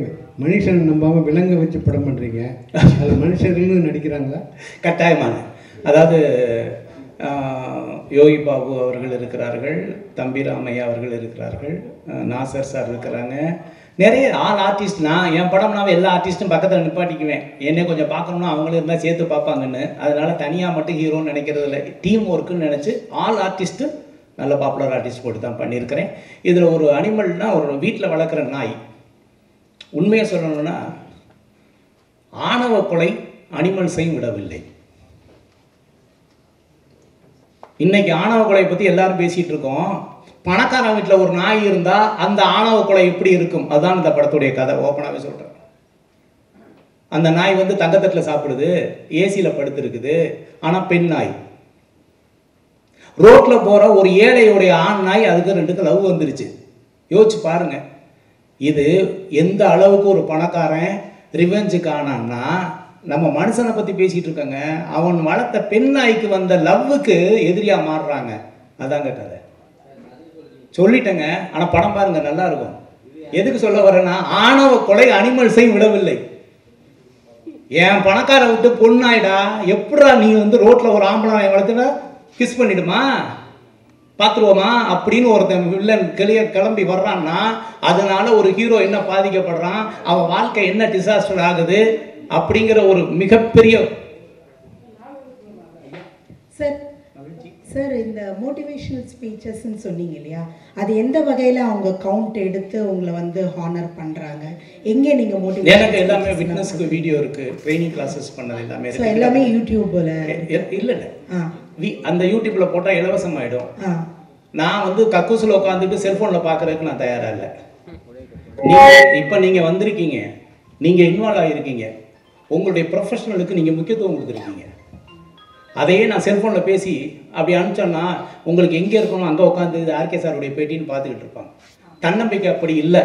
மனுஷன் நம்பாமல் விலங்கு வச்சு படம் பண்ணுறீங்க, அதில் மனுஷர்கள்னு நடிக்கிறாங்களா? கட்டாயமான, அதாவது யோகி பாபு அவர்கள் இருக்கிறார்கள், தம்பி ராமையா அவர்கள் இருக்கிறார்கள், நாசர் சார் இருக்கிறாங்க, நிறைய ஆர்டிஸ்ட். நான் என் படம்னாவே எல்லா ஆர்டிஸ்ட்டும் பக்கத்தில் நிப்பாட்டிக்குவேன். என்னை கொஞ்சம் பார்க்கணுன்னா அவங்களும் இருந்தால் சேர்த்து பார்ப்பாங்கன்னு. அதனால் தனியாக மட்டும் ஹீரோன்னு நினைக்கிறது இல்லை, டீம் ஒர்க்குன்னு நினச்சி ஆல் ஆர்டிஸ்ட்டு நல்ல பாப்புலர் ஆர்டிஸ்ட் போட்டு தான் பண்ணியிருக்கிறேன். இதில் ஒரு அனிமல்னால் ஒரு வீட்டில் வளர்க்குற நாய். உண்மையை சொல்லணும்னா ஆணவ கொலை அனிமல்ஸையும் விடவில்லை. இன்னைக்கு ஆணவ கொலையை பற்றி எல்லாரும் பேசிகிட்டு இருக்கோம். பணக்காரன் வீட்டில் ஒரு நாய் இருந்தால் அந்த ஆணவ கொலை எப்படி இருக்கும், அதுதான் இந்த படத்துடைய கதை. ஓப்பனாகவே சொல்கிறேன். அந்த நாய் வந்து தங்கத்தட்டில் சாப்பிடுது, ஏசியில் படுத்துருக்குது, ஆனால் பெண் நாய். ரோட்டில் போகிற ஒரு ஏழையுடைய ஆண் நாய், அதுக்கு 2க்கு லவ் வந்துருச்சு. யோசிச்சு பாருங்க. இது எந்த அளவுக்கு ஒரு பணக்காரன் ரிவெஞ்சுக்கு ஆனான்னா, நம்ம மனுஷனை பற்றி பேசிகிட்டு இருக்கங்க, அவன் வளர்த்த பெண் நாய்க்கு வந்த லவ்வுக்கு எதிரியாக மாறுறாங்க. அதாங்க கதை. சொல்லிட்டேங்க. ஆனால் படம் பாருங்க, நல்லா இருக்கும். எதுக்கு சொல்ல வரேன்னா, ஆணவ கொலை அனிமல்ஸையும் விடவில்லை. என் பணக்கார விட்டு பொண்ணாயிடா, எப்படா நீ வந்து ரோட்டில் ஒரு ஆம்பளை நாயை வளர்த்துனா கிஸ் பண்ணிடுமா, பார்த்துருவோமா அப்படின்னு ஒருத்தன் வில்லன் கிளம்பி வர்றான்னா, அதனால ஒரு ஹீரோ என்ன பாதிக்கப்படுறான், அவன் வாழ்க்கை என்ன டிசாஸ்டர் ஆகுது அப்படிங்கிற ஒரு மிகப்பெரிய. சார் இந்த மோட்டிவேஷனல் ஸ்பீச்சஸ்ன்னு சொன்னீங்க இல்லையா, அது எந்த வகையில் அவங்க கவுண்ட் எடுத்து உங்களை வந்து ஹானர் பண்ணுறாங்க? எங்கே நீங்கள் மோட்டிவேஷன்? எனக்கு எல்லாமே விட்னஸ்க்கு வீடியோ இருக்குது, ட்ரைனிங் கிளாஸஸ் பண்ணது எல்லாமே. ஸோ எல்லாமே யூடியூப்பில் இல்லை அந்த யூடியூப்பில் போட்டால் இலவசமாயிடும். நான் வந்து கக்கூசில் உட்காந்துட்டு செல்ஃபோனில் பார்க்குறதுக்கு நான் தயாராக இல்லை. இப்போ நீங்கள் வந்திருக்கீங்க, நீங்கள் இன்வால்வ் ஆகிருக்கீங்க, உங்களுடைய ப்ரொஃபஷனலுக்கு நீங்கள் முக்கியத்துவம் கொடுத்துருக்கீங்க. அதையே நான் செல்ஃபோனில் பேசி அப்படி அனுப்பிச்சோன்னா உங்களுக்கு எங்கே இருக்கணும் அங்கே உட்காந்து இது ஆர்கே சாருடைய பேட்டின்னு பார்த்துக்கிட்டு இருப்பாங்க. தன்னம்பிக்கை அப்படி இல்லை.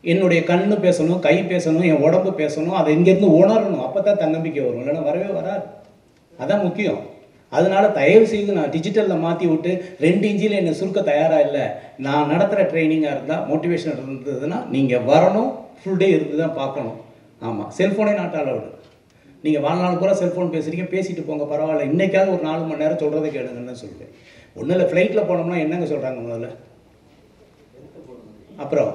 என்னுடைய கண்ணு பேசணும், கை பேசணும், என் உடம்பு பேசணும், அதை இங்கேருந்து உணரணும். அப்போ தான் தன்னம்பிக்கை வரும், இல்லைன்னா வரவே வராது. அதான் முக்கியம். அதனால தயவு செய்து நான் டிஜிட்டலில் மாற்றி விட்டு 2 இன்ச்சில் என்னை சுருக்க தயாராக இல்லை. நான் நடத்துகிற ட்ரைனிங்காக இருந்தால், மோட்டிவேஷன் இருந்ததுன்னா நீங்கள் வரணும், ஃபுல் டே இருந்து தான் பார்க்கணும். ஆமாம், செல்ஃபோனே நாட் அலவுடு. நீங்கள் வாழ்நாள் பூரா செல்ஃபோன் பேசுகிறீங்க, பேசிட்டு போங்க, பரவாயில்ல. இன்றைக்காவது ஒரு 4 மணி நேரம் சொல்கிறத கேளுங்கன்னு தான் சொல்லுவேன். ஒன்றும் இல்லை, ஃப்ளைட்டில் போனோம்னா என்னங்க சொல்கிறாங்க முதல்ல, அப்புறம்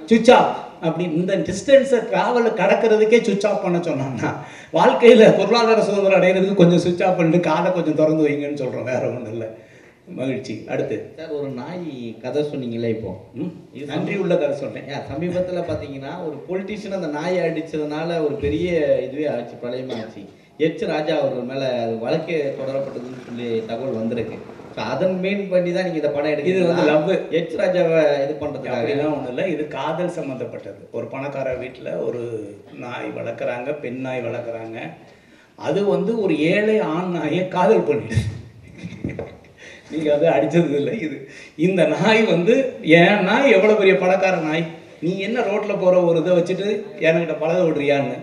சுவிட்ச் ஆஃப் அப்படி. இந்த டிஸ்டன்ஸை ட்ராவலில் கடக்கிறதுக்கே சுவிட்ச் ஆஃப் பண்ண சொன்னாங்கன்னா, வாழ்க்கையில் பொருளாதார சுதந்திரம் அடைகிறதுக்கு கொஞ்சம் சுவிட்ச் ஆஃப் பண்ணிட்டு காதை கொஞ்சம் திறந்து வைங்கன்னு சொல்கிறோம், வேற ஒன்றும் இல்லை. மகிழ்ச்சி. அடுத்து சார், ஒரு நாய் கதை சொன்னீங்களே, இப்போ நன்றி உள்ள கதை சொன்னேன். சமீபத்தில் பார்த்தீங்கன்னா ஒரு பொலிட்டீஷியன் அந்த நாயை அடித்ததுனால ஒரு பெரிய இதுவே ஆச்சு, பிரளயமாச்சு. எச் ராஜா அவர் மேலே வழக்கு தொடரப்பட்டதுன்னு சொல்லி தகவல் வந்திருக்கு. ஸோ அதன் மெயின் பண்ணி தான் நீங்கள் இந்த படம் எடுக்க. இது வந்து லவ். எச் ராஜாவை இது பண்ணுறதுக்காக அப்படிலாம் ஒன்றும் இல்லை, இது காதல் சம்மந்தப்பட்டது. ஒரு பணக்கார வீட்டில் ஒரு நாய் வளர்க்குறாங்க, பெண் நாய் வளர்க்குறாங்க. அது வந்து ஒரு ஏழை ஆண் நாயை காதல் பண்ணிடுது. நீங்கள் அதை அடித்தது இல்லை. இந்த நாய் வந்து என் நாய் எவ்வளோ பெரிய பணக்கார நாய், நீ என்ன ரோட்டில் போகிற ஒரு இதை வச்சுட்டு என்கிட்ட பழக விடுறியான்னு.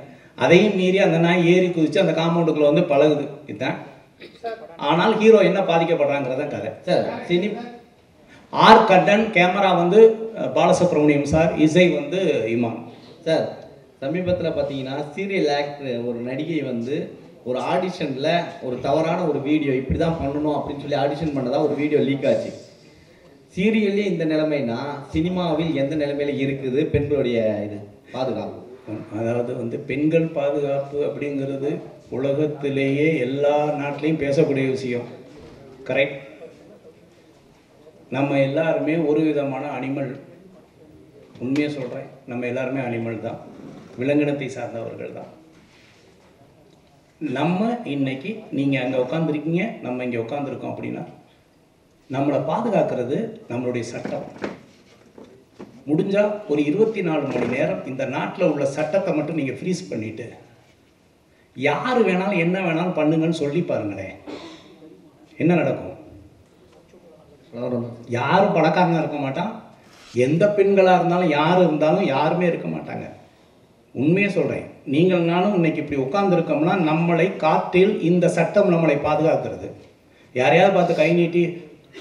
அதையும் மீறி அந்த நாய் ஏறி குதிச்சு அந்த காம்பவுண்டுக்குள்ளே வந்து பழகுது. இதுதான். ஆனால் ஹீரோ என்ன பாதிக்கப்படுறாங்கிறதான் கதை. சார், ஆர் கட்டன், கேமரா வந்து பாலசுப்ரமணியம் சார், இசை வந்து இமாம் சார். சமீபத்தில் பார்த்தீங்கன்னா சீரியல் ஆக்டர் ஒரு நடிகை வந்து ஒரு ஆடிஷனில் ஒரு தவறான ஒரு வீடியோ, இப்படி தான் பண்ணணும் அப்படின்னு சொல்லி ஆடிஷன் பண்ணதா ஒரு வீடியோ லீக் ஆச்சு. சீரியல்லே இந்த நிலைமைனா சினிமாவில் எந்த நிலைமையில இருக்குது பெண்களுடைய இது பாதுகாப்பு? அதாவது வந்து பெண்கள் பாதுகாப்பு அப்படிங்கிறது உலகத்திலேயே எல்லா நாட்டிலையும் பேசக்கூடிய விஷயம். கரெக்ட். நம்ம எல்லாருமே ஒரு விதமான அனிமல். உண்மையாக சொல்கிறேன், நம்ம எல்லாருமே அனிமல் தான், விலங்கினத்தை சார்ந்தவர்கள் தான். நம்ம இன்னைக்கு நீங்கள் அங்கே உட்காந்துருக்கீங்க, நம்ம இங்கே உட்காந்துருக்கோம் அப்படின்னா நம்மளை பாதுகாக்கிறது நம்மளுடைய சட்டம். முடிஞ்சால் ஒரு 24 மணி நேரம் இந்த நாட்டில் உள்ள சட்டத்தை மட்டும் நீங்கள் ஃப்ரீஸ் பண்ணிவிட்டு யார் வேணாலும் என்ன வேணாலும் பண்ணுங்கன்னு சொல்லி பாருங்களேன், என்ன நடக்கும்? யாரும் பணக்காரனாக இருக்க மாட்டான், எந்த பெண்களாக இருந்தாலும் யார் இருந்தாலும் யாருமே இருக்க மாட்டாங்க. உண்மையை சொல்கிறேன். நீங்கள் நானும் இன்னைக்கு இப்படி உட்கார்ந்துருக்கோம்னா நம்மளை காற்றில் இந்த சட்டம் நம்மளை பாதுகாக்கிறது. யாரையாவது பார்த்து கை நீட்டி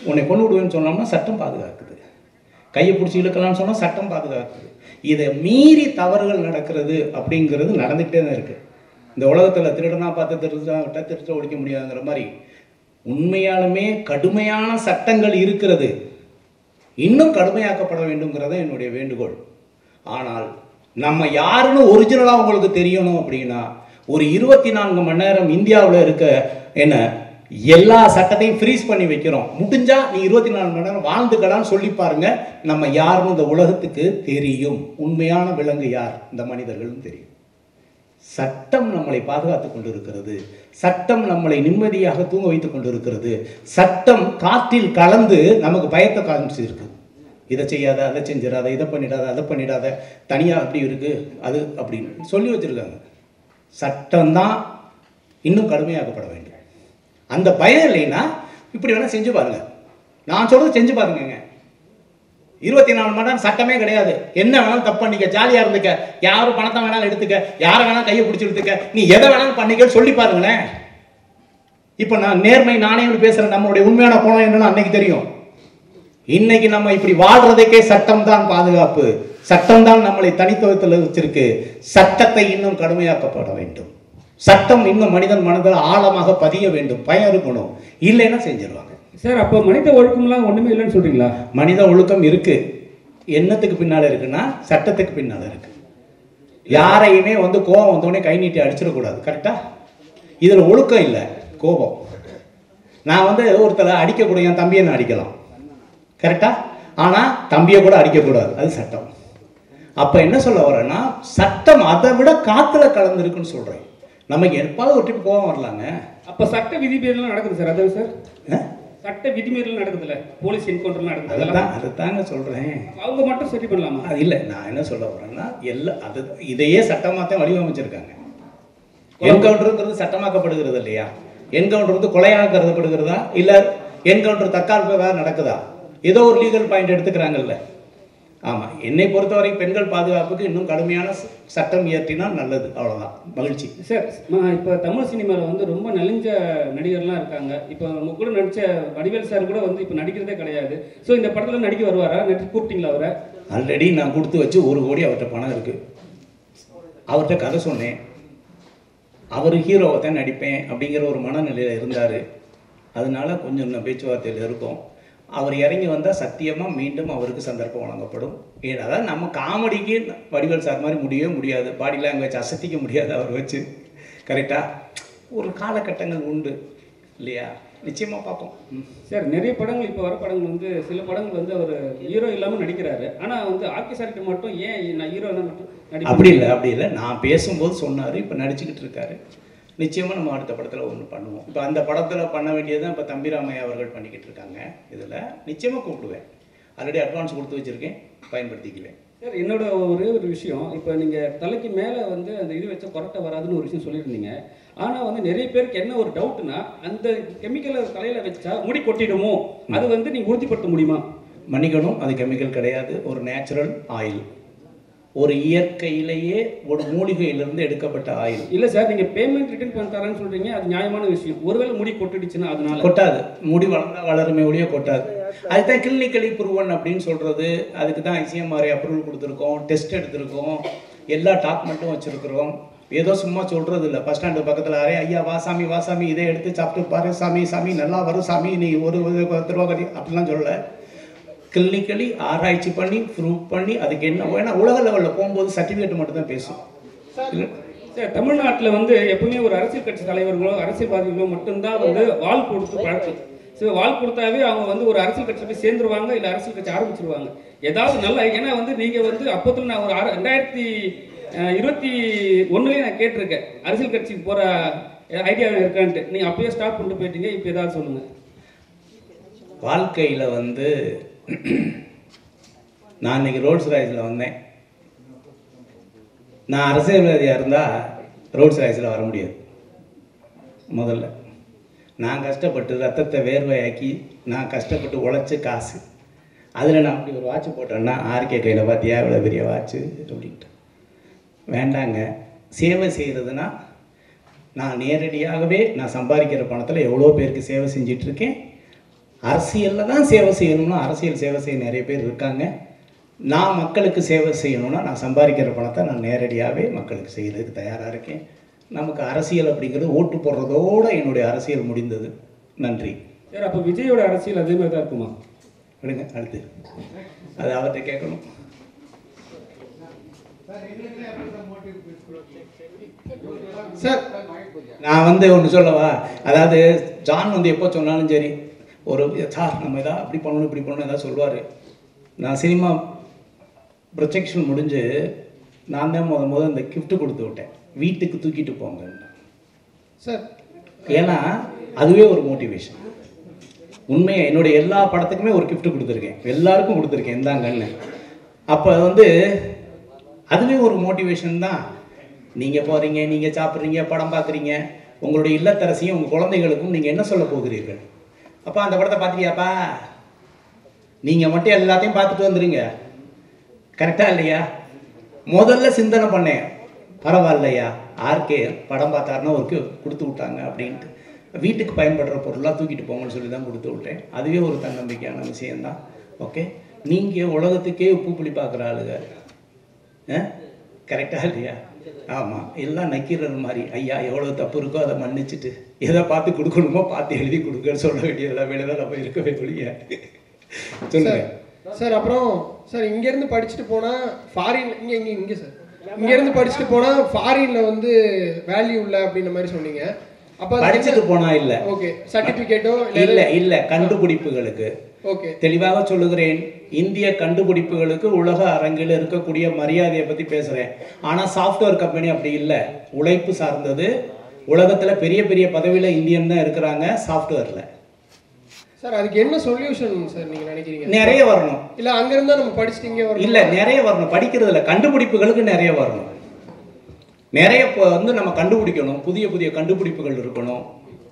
உன்னை கொண்டு விடுவேன்னு சொன்னோம்னா சட்டம் பாதுகாக்குது. கையை பிடிச்சி இழுக்கலாம்னு சொன்னால் சட்டம் பாதுகாக்குது. இதை மீறி தவறுகள் நடக்கிறது அப்படிங்கிறது நடந்துகிட்டே தான் இருக்குது. இந்த உலகத்தில் திருடனா பார்த்து திருத்த ஒழிக்க முடியாதுங்கிற மாதிரி உண்மையாலுமே கடுமையான சட்டங்கள் இருக்கிறது, இன்னும் கடுமையாக்கப்பட வேண்டும்ங்கிறத என்னுடைய வேண்டுகோள். ஆனால் நம்ம யாருன்னு ஒரிஜினலாக உங்களுக்கு தெரியணும் அப்படின்னா ஒரு 24 மணி நேரம் இந்தியாவில் இருக்க என்ன எல்லா சட்டத்தையும் ஃப்ரீஸ் பண்ணி வைக்கிறோம். முடிஞ்சா நீ 24 மணி நேரம் வாழ்ந்துக்கலான்னு சொல்லி பாருங்க, நம்ம யாருன்னு இந்த உலகத்துக்கு தெரியும். உண்மையான விலங்கு யார், இந்த மனிதர்கள்னு தெரியும். சட்டம் நம்மளை பாதுகாத்து கொண்டு இருக்கிறது. சட்டம் நம்மளை நிம்மதியாக தூங்க வைத்துக் கொண்டு இருக்கிறது. சட்டம் காற்றில் கலந்து நமக்கு பயத்தை காமிச்சிருக்கு. இதை செய்யாத, அதை செஞ்சிடாத, இதை பண்ணிடாத, அதை பண்ணிடாத, தனியாக அப்படி இருக்குது அது அப்படின்னு சொல்லி வச்சுருக்காங்க. சட்டம்தான் இன்னும் கடுமையாக்கப்பட வேண்டும். அந்த பயம் இல்லைன்னா இப்படி வேணால் செஞ்சு பாருங்கள். நான் சொல்கிறது செஞ்சு பாருங்கங்க. 24 மணி நேரம் சட்டமே கிடையாது. என்ன வேணாலும் தப்பு பண்ணிக்க, ஜாலியாக இருந்துக்க, யாரும் பணத்தை வேணாலும் எடுத்துக்க, யாரை வேணாலும் கையை பிடிச்சி எடுத்துக்க, நீ எதை வேணாலும் பண்ணிக்க சொல்லி பாருங்களேன். இப்போ நான் நேர்மை நாணயம் பேசுகிறேன். நம்மளுடைய உண்மையான கோணம் என்னன்னு அன்னைக்கு தெரியும். இன்னைக்கு நம்ம இப்படி வாழ்றதுக்கே சட்டம் தான் பாதுகாப்பு, சட்டம் தான் நம்மளை தனித்துவத்தில் வச்சிருக்கு. சட்டத்தை இன்னும் கடுமையாக்கப்பட வேண்டும். சட்டம் இன்னும் மனிதன் மனதில் ஆழமாக பதிய வேண்டும். பயம் இருக்கணும், இல்லைன்னா செஞ்சிருவாங்க. சார், அப்போ மனித ஒழுக்கம்லாம் ஒன்றுமே இல்லைன்னு சொல்கிறீங்களா? மனித ஒழுக்கம் இருக்கு. என்னத்துக்கு பின்னால் இருக்குன்னா சட்டத்துக்கு பின்னால் இருக்கு. யாரையுமே வந்து கோபம் வந்தோடனே கை நீட்டி அடிச்சிடக்கூடாது. கரெக்டா? இதில் ஒழுக்கம் இல்லை, கோபம். நான் வந்து ஒருத்தரை அடிக்கக்கூடிய என் தம்பியை நான் அடிக்கலாம், கரெக்டா? ஆனால் தம்பியை கூட அடிக்கக்கூடாது, அது சட்டம். அப்போ என்ன சொல்ல வரேன்னா சட்டம் அதை விட காத்துல கலந்துருக்குன்னு சொல்கிறேன். நமக்கு எப்பாவது ஒரு ட்ரிப் கோபம் வரலாங்க. அப்போ சட்ட விதிமீறலாம் நடக்குது சார். அதான் சார், சட்ட விதிமீறல் நடக்குதுல்ல, போலீஸ் என்கவுண்டர்லாம் நடக்குது. அதுதாங்க சொல்கிறேன். அவங்க மட்டும் சரி பண்ணலாமா? அது இல்லை, நான் என்ன சொல்ல வரேன்னா அது இதையே சட்டமாகத்தான் வடிவமைச்சிருக்காங்க. என்கவுண்டருங்கிறது சட்டமாக்கப்படுகிறது இல்லையா? என்கவுண்டர் வந்து கொலையாக கருதப்படுகிறதா, இல்லை என்கவுண்டர் தற்காலிகமாக நடக்குதா? ஏதோ ஒரு லீகல் பாயிண்ட் எடுத்துக்கிறாங்கல்ல. ஆமாம், என்னை பொறுத்தவரை பெண்கள் பாதுகாப்புக்கு இன்னும் கடுமையான சட்டம் இயற்றினால் நல்லது. அவ்வளோதான். மகிழ்ச்சி சார். இப்போ தமிழ் சினிமாவில் வந்து ரொம்ப நலிஞ்ச நடிகர்லாம் இருக்காங்க. இப்போ உங்க கூட நடித்த வடிவேல் சார் கூட வந்து இப்போ நடிக்கிறதே கிடையாது. ஸோ இந்த படத்தில் நடிக்க வருவாரா? நடிச்சு கூப்பிட்டீங்களா அவரை? ஆல்ரெடி நான் கொடுத்து வச்சு 1 கோடி அவர்கிட்ட பணம் இருக்குது. அவர்கிட்ட கதை சொன்னேன். அவர் ஹீரோவை தான் நடிப்பேன் அப்படிங்கிற ஒரு மனநிலையில் இருந்தார். அதனால கொஞ்சம் பேச்சுவார்த்தையில் இருக்கும். அவர் இறங்கி வந்தால் சத்தியமாக மீண்டும் அவருக்கு சந்தர்ப்பம் வழங்கப்படும். அதாவது நம்ம காமெடிக்கு வடிவேல் சார் மாதிரி முடியவே முடியாது. பாடி லாங்குவேஜ் அசத்திக்க முடியாது அவர் வச்சு. கரெக்டாக? ஒரு காலகட்டங்கள் உண்டு இல்லையா? நிச்சயமாக பார்ப்போம். சார், நிறைய படங்கள் இப்போ வர படங்கள் வந்து சில படங்கள் வந்து அவர் ஹீரோ இல்லாமல் நடிக்கிறாரு. ஆனால் வந்து ஆர்கே சார்கிட்ட மட்டும் ஏன் நான் ஹீரோ மட்டும் நடிக்க அப்படி இல்லை. நான் பேசும்போது சொன்னார், இப்போ நடிச்சுக்கிட்டு இருக்காரு. நிச்சயமாக நம்ம அடுத்த படத்தில் ஒன்று பண்ணுவோம். இப்போ அந்த படத்தில் பண்ண வேண்டியதான் இப்போ தம்பிராமையா அவர்கள் பண்ணிக்கிட்டு இருக்காங்க. இதில் நிச்சயமாக கூப்பிடுவேன். ஆல்ரெடி அட்வான்ஸ் கொடுத்து வச்சுருக்கேன், பயன்படுத்திக்குவேன். சார், என்னோட ஒரே ஒரு விஷயம், இப்போ நீங்கள் தலைக்கு மேலே வந்து அந்த இது வச்சா கொரட்டை வராதுன்னு ஒரு விஷயம் சொல்லியிருந்தீங்க. ஆனால் வந்து நிறைய பேருக்கு என்ன ஒரு டவுட்னா, அந்த கெமிக்கலை தலையில் வச்சா முடி கொட்டிடுமோ, அது வந்து நீங்கள் உறுதிப்படுத்த முடியுமா? மன்னிக்கணும், அது கெமிக்கல் கிடையாது, ஒரு நேச்சுரல் ஆயில். ஒரு இயற்கையிலேயே ஒரு மூலிகையிலிருந்து எடுக்கப்பட்ட ஆயில். இல்லை சார், நீங்கள் பேமெண்ட் ரிட்டர்ன் பண்ண தரேன்னு சொல்கிறீங்க, அது நியாயமான விஷயம். ஒருவேளை முடி கொட்டிடுச்சுன்னா அதனால கொட்டாது. முடி வளருமே ஒழிய கொட்டாது. அதுதான் கிளினிக்கலி ப்ரூவன் அப்படின்னு சொல்கிறது. அதுக்கு தான் ஐசிஎம்ஆர் அப்ரூவல் கொடுத்துருக்கோம், டெஸ்ட் எடுத்திருக்கோம், எல்லா டாக்குமெண்ட்டும் வச்சுருக்குறோம். ஏதோ சும்மா சொல்கிறது இல்லை. பஸ் ஸ்டாண்டு பக்கத்தில் ஐயா வாசாமி வாசாமி இதை எடுத்து சாப்பிட்டு பாரு சாமி, சாமி நல்லா வரும் சாமி, நீ ஒரு 10 ரூபா கட்டி அப்படிலாம் சொல்லலை. கிளினிக்கலி ஆராய்ச்சி பண்ணி ப்ரூவ் பண்ணி அதுக்கு என்ன வேணா உலக லெவலில் போகும்போது சர்டிஃபிகேட் மட்டும் தான் பேசும். சார், தமிழ்நாட்டில் வந்து எப்பவுமே ஒரு அரசியல் கட்சி தலைவர்களோ அரசியல்வாதிகளோ மட்டும்தான் வந்து வால் கொடுத்து பழக்கம். ஸோ வால் கொடுத்தாவே அவங்க வந்து ஒரு அரசியல் கட்சி போய் சேர்ந்துருவாங்க, இல்லை அரசியல் கட்சி ஆரம்பிச்சிருவாங்க. ஏதாவது நல்ல, ஏன்னா வந்து நீங்கள் வந்து அப்போத்துல நான் ஒரு 2021 நான் கேட்டிருக்கேன் அரசியல் கட்சிக்கு போகிற ஐடியா இருக்கான்ட்டு. நீங்கள் அப்பயே ஸ்டாப் பண்ணிட்டு போயிட்டீங்க. இப்போ ஏதாவது சொல்லுங்கள். வாழ்க்கையில் வந்து நான் இன்னைக்கு ரோல்ஸ் ராய்ஸில் வந்தேன். நான் அரசியல்வாதியாக இருந்தால் ரோல்ஸ் ராய்ஸில் வர முடியாது. முதல்ல நான் கஷ்டப்பட்டு ரத்தத்தை வேர்வையாக்கி நான் கஷ்டப்பட்டு உழைச்சி காசு, அதில் நான் அப்படி ஒரு வாட்ச் போட்டேன்னா ஆர்கே கையில் பார்த்தியா இவ்வளோ பெரிய வாட்ச்சு அப்படின்ட்டு. வேண்டாங்க. சேவை செய்கிறதுனா நான் நேரடியாகவே நான் சம்பாதிக்கிற பணத்தில் எவ்வளோ பேருக்கு சேவை செஞ்சிட்ருக்கேன். அரசியலில் தான் சேவை செய்யணும்னா அரசியல் சேவை செய்ய நிறைய பேர் இருக்காங்க. நான் மக்களுக்கு சேவை செய்யணும்னா நான் சம்பாதிக்கிற பணத்தை நான் நேரடியாகவே மக்களுக்கு செய்கிறதுக்கு தயாராக இருக்கேன். நமக்கு அரசியல் அப்படிங்கிறது ஓட்டு போடுறதோடு என்னுடைய அரசியல் முடிந்தது. நன்றி. சார், அப்போ விஜயோட அரசியல் அதே மாதிரி தான் இருக்குமா? விடுங்க, அடுத்து அது அவர்கிட்ட கேட்கணும். சார், நான் வந்து ஒன்று சொல்லவா? அதாவது ஜான் வந்து எப்போ சொன்னாலும் சரி, ஒரு சார் நம்ம எதாவது அப்படி பண்ணணும் இப்படி பண்ணணும் எதாவது சொல்லுவார். நான் சினிமா ப்ரொஜெக்ஷன் முடிஞ்சு நான் தான் முதல் இந்த கிஃப்ட் கொடுத்து விட்டேன், வீட்டுக்கு தூக்கிட்டு போங்க சார். ஏன்னா அதுவே ஒரு மோட்டிவேஷன். உண்மையை என்னுடைய எல்லா படத்துக்குமே ஒரு gift கொடுத்துருக்கேன், எல்லாருக்கும் கொடுத்துருக்கேன் இந்தாங்கன்னு. அப்போ வந்து அதுவே ஒரு மோட்டிவேஷன் தான். நீங்கள் போகிறீங்க, நீங்கள் சாப்பிட்றீங்க, படம் பார்க்குறீங்க, உங்களுடைய இல்லத்தரசியும் உங்கள் குழந்தைகளுக்கும் நீங்கள் என்ன சொல்ல போகிறீர்கள்? அப்பா அந்த படத்தை பார்த்துட்டியாப்பா, நீங்கள் மட்டும் எல்லாத்தையும் பார்த்துட்டு வந்துடுங்க, கரெக்டாக இல்லையா? முதல்ல சிந்தனை பண்ணேன், பரவாயில்லையா ஆர்கே படம் பார்த்தாருன்னா ஒரு கொடுத்து விட்டாங்க அப்படின்ட்டு. வீட்டுக்கு பயன்படுற பொருளாக தூக்கிட்டு போங்கன்னு சொல்லி தான் கொடுத்து விட்டேன். அதுவே ஒரு தன்னம்பிக்கையான விஷயந்தான். ஓகே, நீங்கள் உலகத்துக்கே உப்பு புளி பார்க்குற ஆளுங்க, கரெக்டாக இல்லையா? ஆமாம், எல்லாம் நக்கீரர் மாதிரி ஐயா எவ்வளோ தப்பு இருக்கோ அதை மன்னிச்சுட்டு எதை பார்த்து கொடுக்கணுமோ பார்த்து எழுதி கொடுக்கன்னு சொல்ல வேண்டிய எல்லா வேலையில் நம்ம இருக்கவே ஒழிய. சொல்லுங்க சார். அப்புறம் சார் இங்கேருந்து படிச்சுட்டு போனால் ஃபாரின் இங்கே சார் இங்கேருந்து படிச்சுட்டு போனால் ஃபாரினில் வந்து வேல்யூ இல்லை அப்படின்ற மாதிரி சொன்னீங்க. அப்போ படிச்சுட்டு போனா இல்லை, ஓகே, சர்டிஃபிகேட்டோ இல்லை கண்டுபிடிப்புகளுக்கு. ஓகே, தெளிவாக சொல்லுகிறேன், இந்திய கண்டுபிடிப்புகளுக்கு உலக அரங்கில் இருக்கக்கூடிய மரியாதையை பற்றி பேசுகிறேன். ஆனால் சாஃப்ட்வேர் கம்பெனி அப்படி இல்லை, உழைப்பு சார்ந்தது. உலகத்தில் பெரிய பெரிய பதவியில் இந்தியன் தான் இருக்கிறாங்க சாஃப்ட்வேரில். சார் அதுக்கு என்ன சொல்யூஷன் சார் நீங்கள் நினைக்கிறீங்க? நிறைய வரணும். இல்லை அங்கேருந்தா நம்ம படிச்சுட்டு இங்கே வரணும்? இல்லை, நிறைய வரணும். படிக்கிறதுல கண்டுபிடிப்புகளுக்கு நிறைய வரணும். நிறைய வந்து நம்ம கண்டுபிடிக்கணும், புதிய புதிய கண்டுபிடிப்புகள் இருக்கணும்,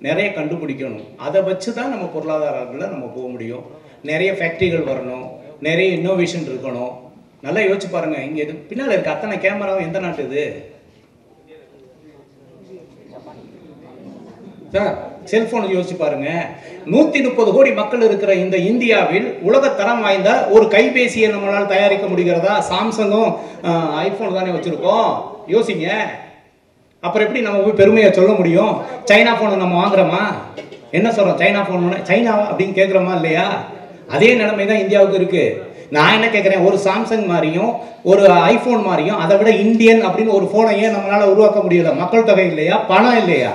நிறைய கண்டுபிடிக்கணும். அதை வச்சு தான் நம்ம பொருளாதாரத்தில் நம்ம போக முடியும். நிறைய ஃபேக்ட்ரிகள் வரணும், நிறைய இன்னோவேஷன் இருக்கணும். நல்லா யோசிச்சு பாருங்க, இங்கே இது பின்னால் இருக்க அத்தனை கேமராவும் எந்த நாட்டு இது சார்? செல்போன் யோசிச்சு பாருங்க. 130 கோடி மக்கள் இருக்கிற இந்த இந்தியாவில் உலகத்தரம் வாய்ந்த ஒரு கைபேசியை நம்மளால் தயாரிக்க முடிகிறதா? சாம்சங்கும் ஐபோன் தானே வச்சிருக்கோம், யோசிங்க. அப்புறம் எப்படி நம்ம போய் பெருமையை சொல்ல முடியும்? சைனா போனை நம்ம வாங்குறோமா? என்ன சொல்றோம்? சைனா போன் சைனா அப்படின்னு கேட்குறோமா இல்லையா? அதே நிலைமை தான் இந்தியாவுக்கு இருக்கு. நான் என்ன கேட்குறேன், ஒரு சாம்சங் மாதிரியும் ஒரு ஐபோன் மாதிரியும் அதை விட இந்தியன் அப்படின்னு ஒரு போனை ஏன் நம்மளால உருவாக்க முடியல? மக்கள் தொகை இல்லையா? பணம் இல்லையா?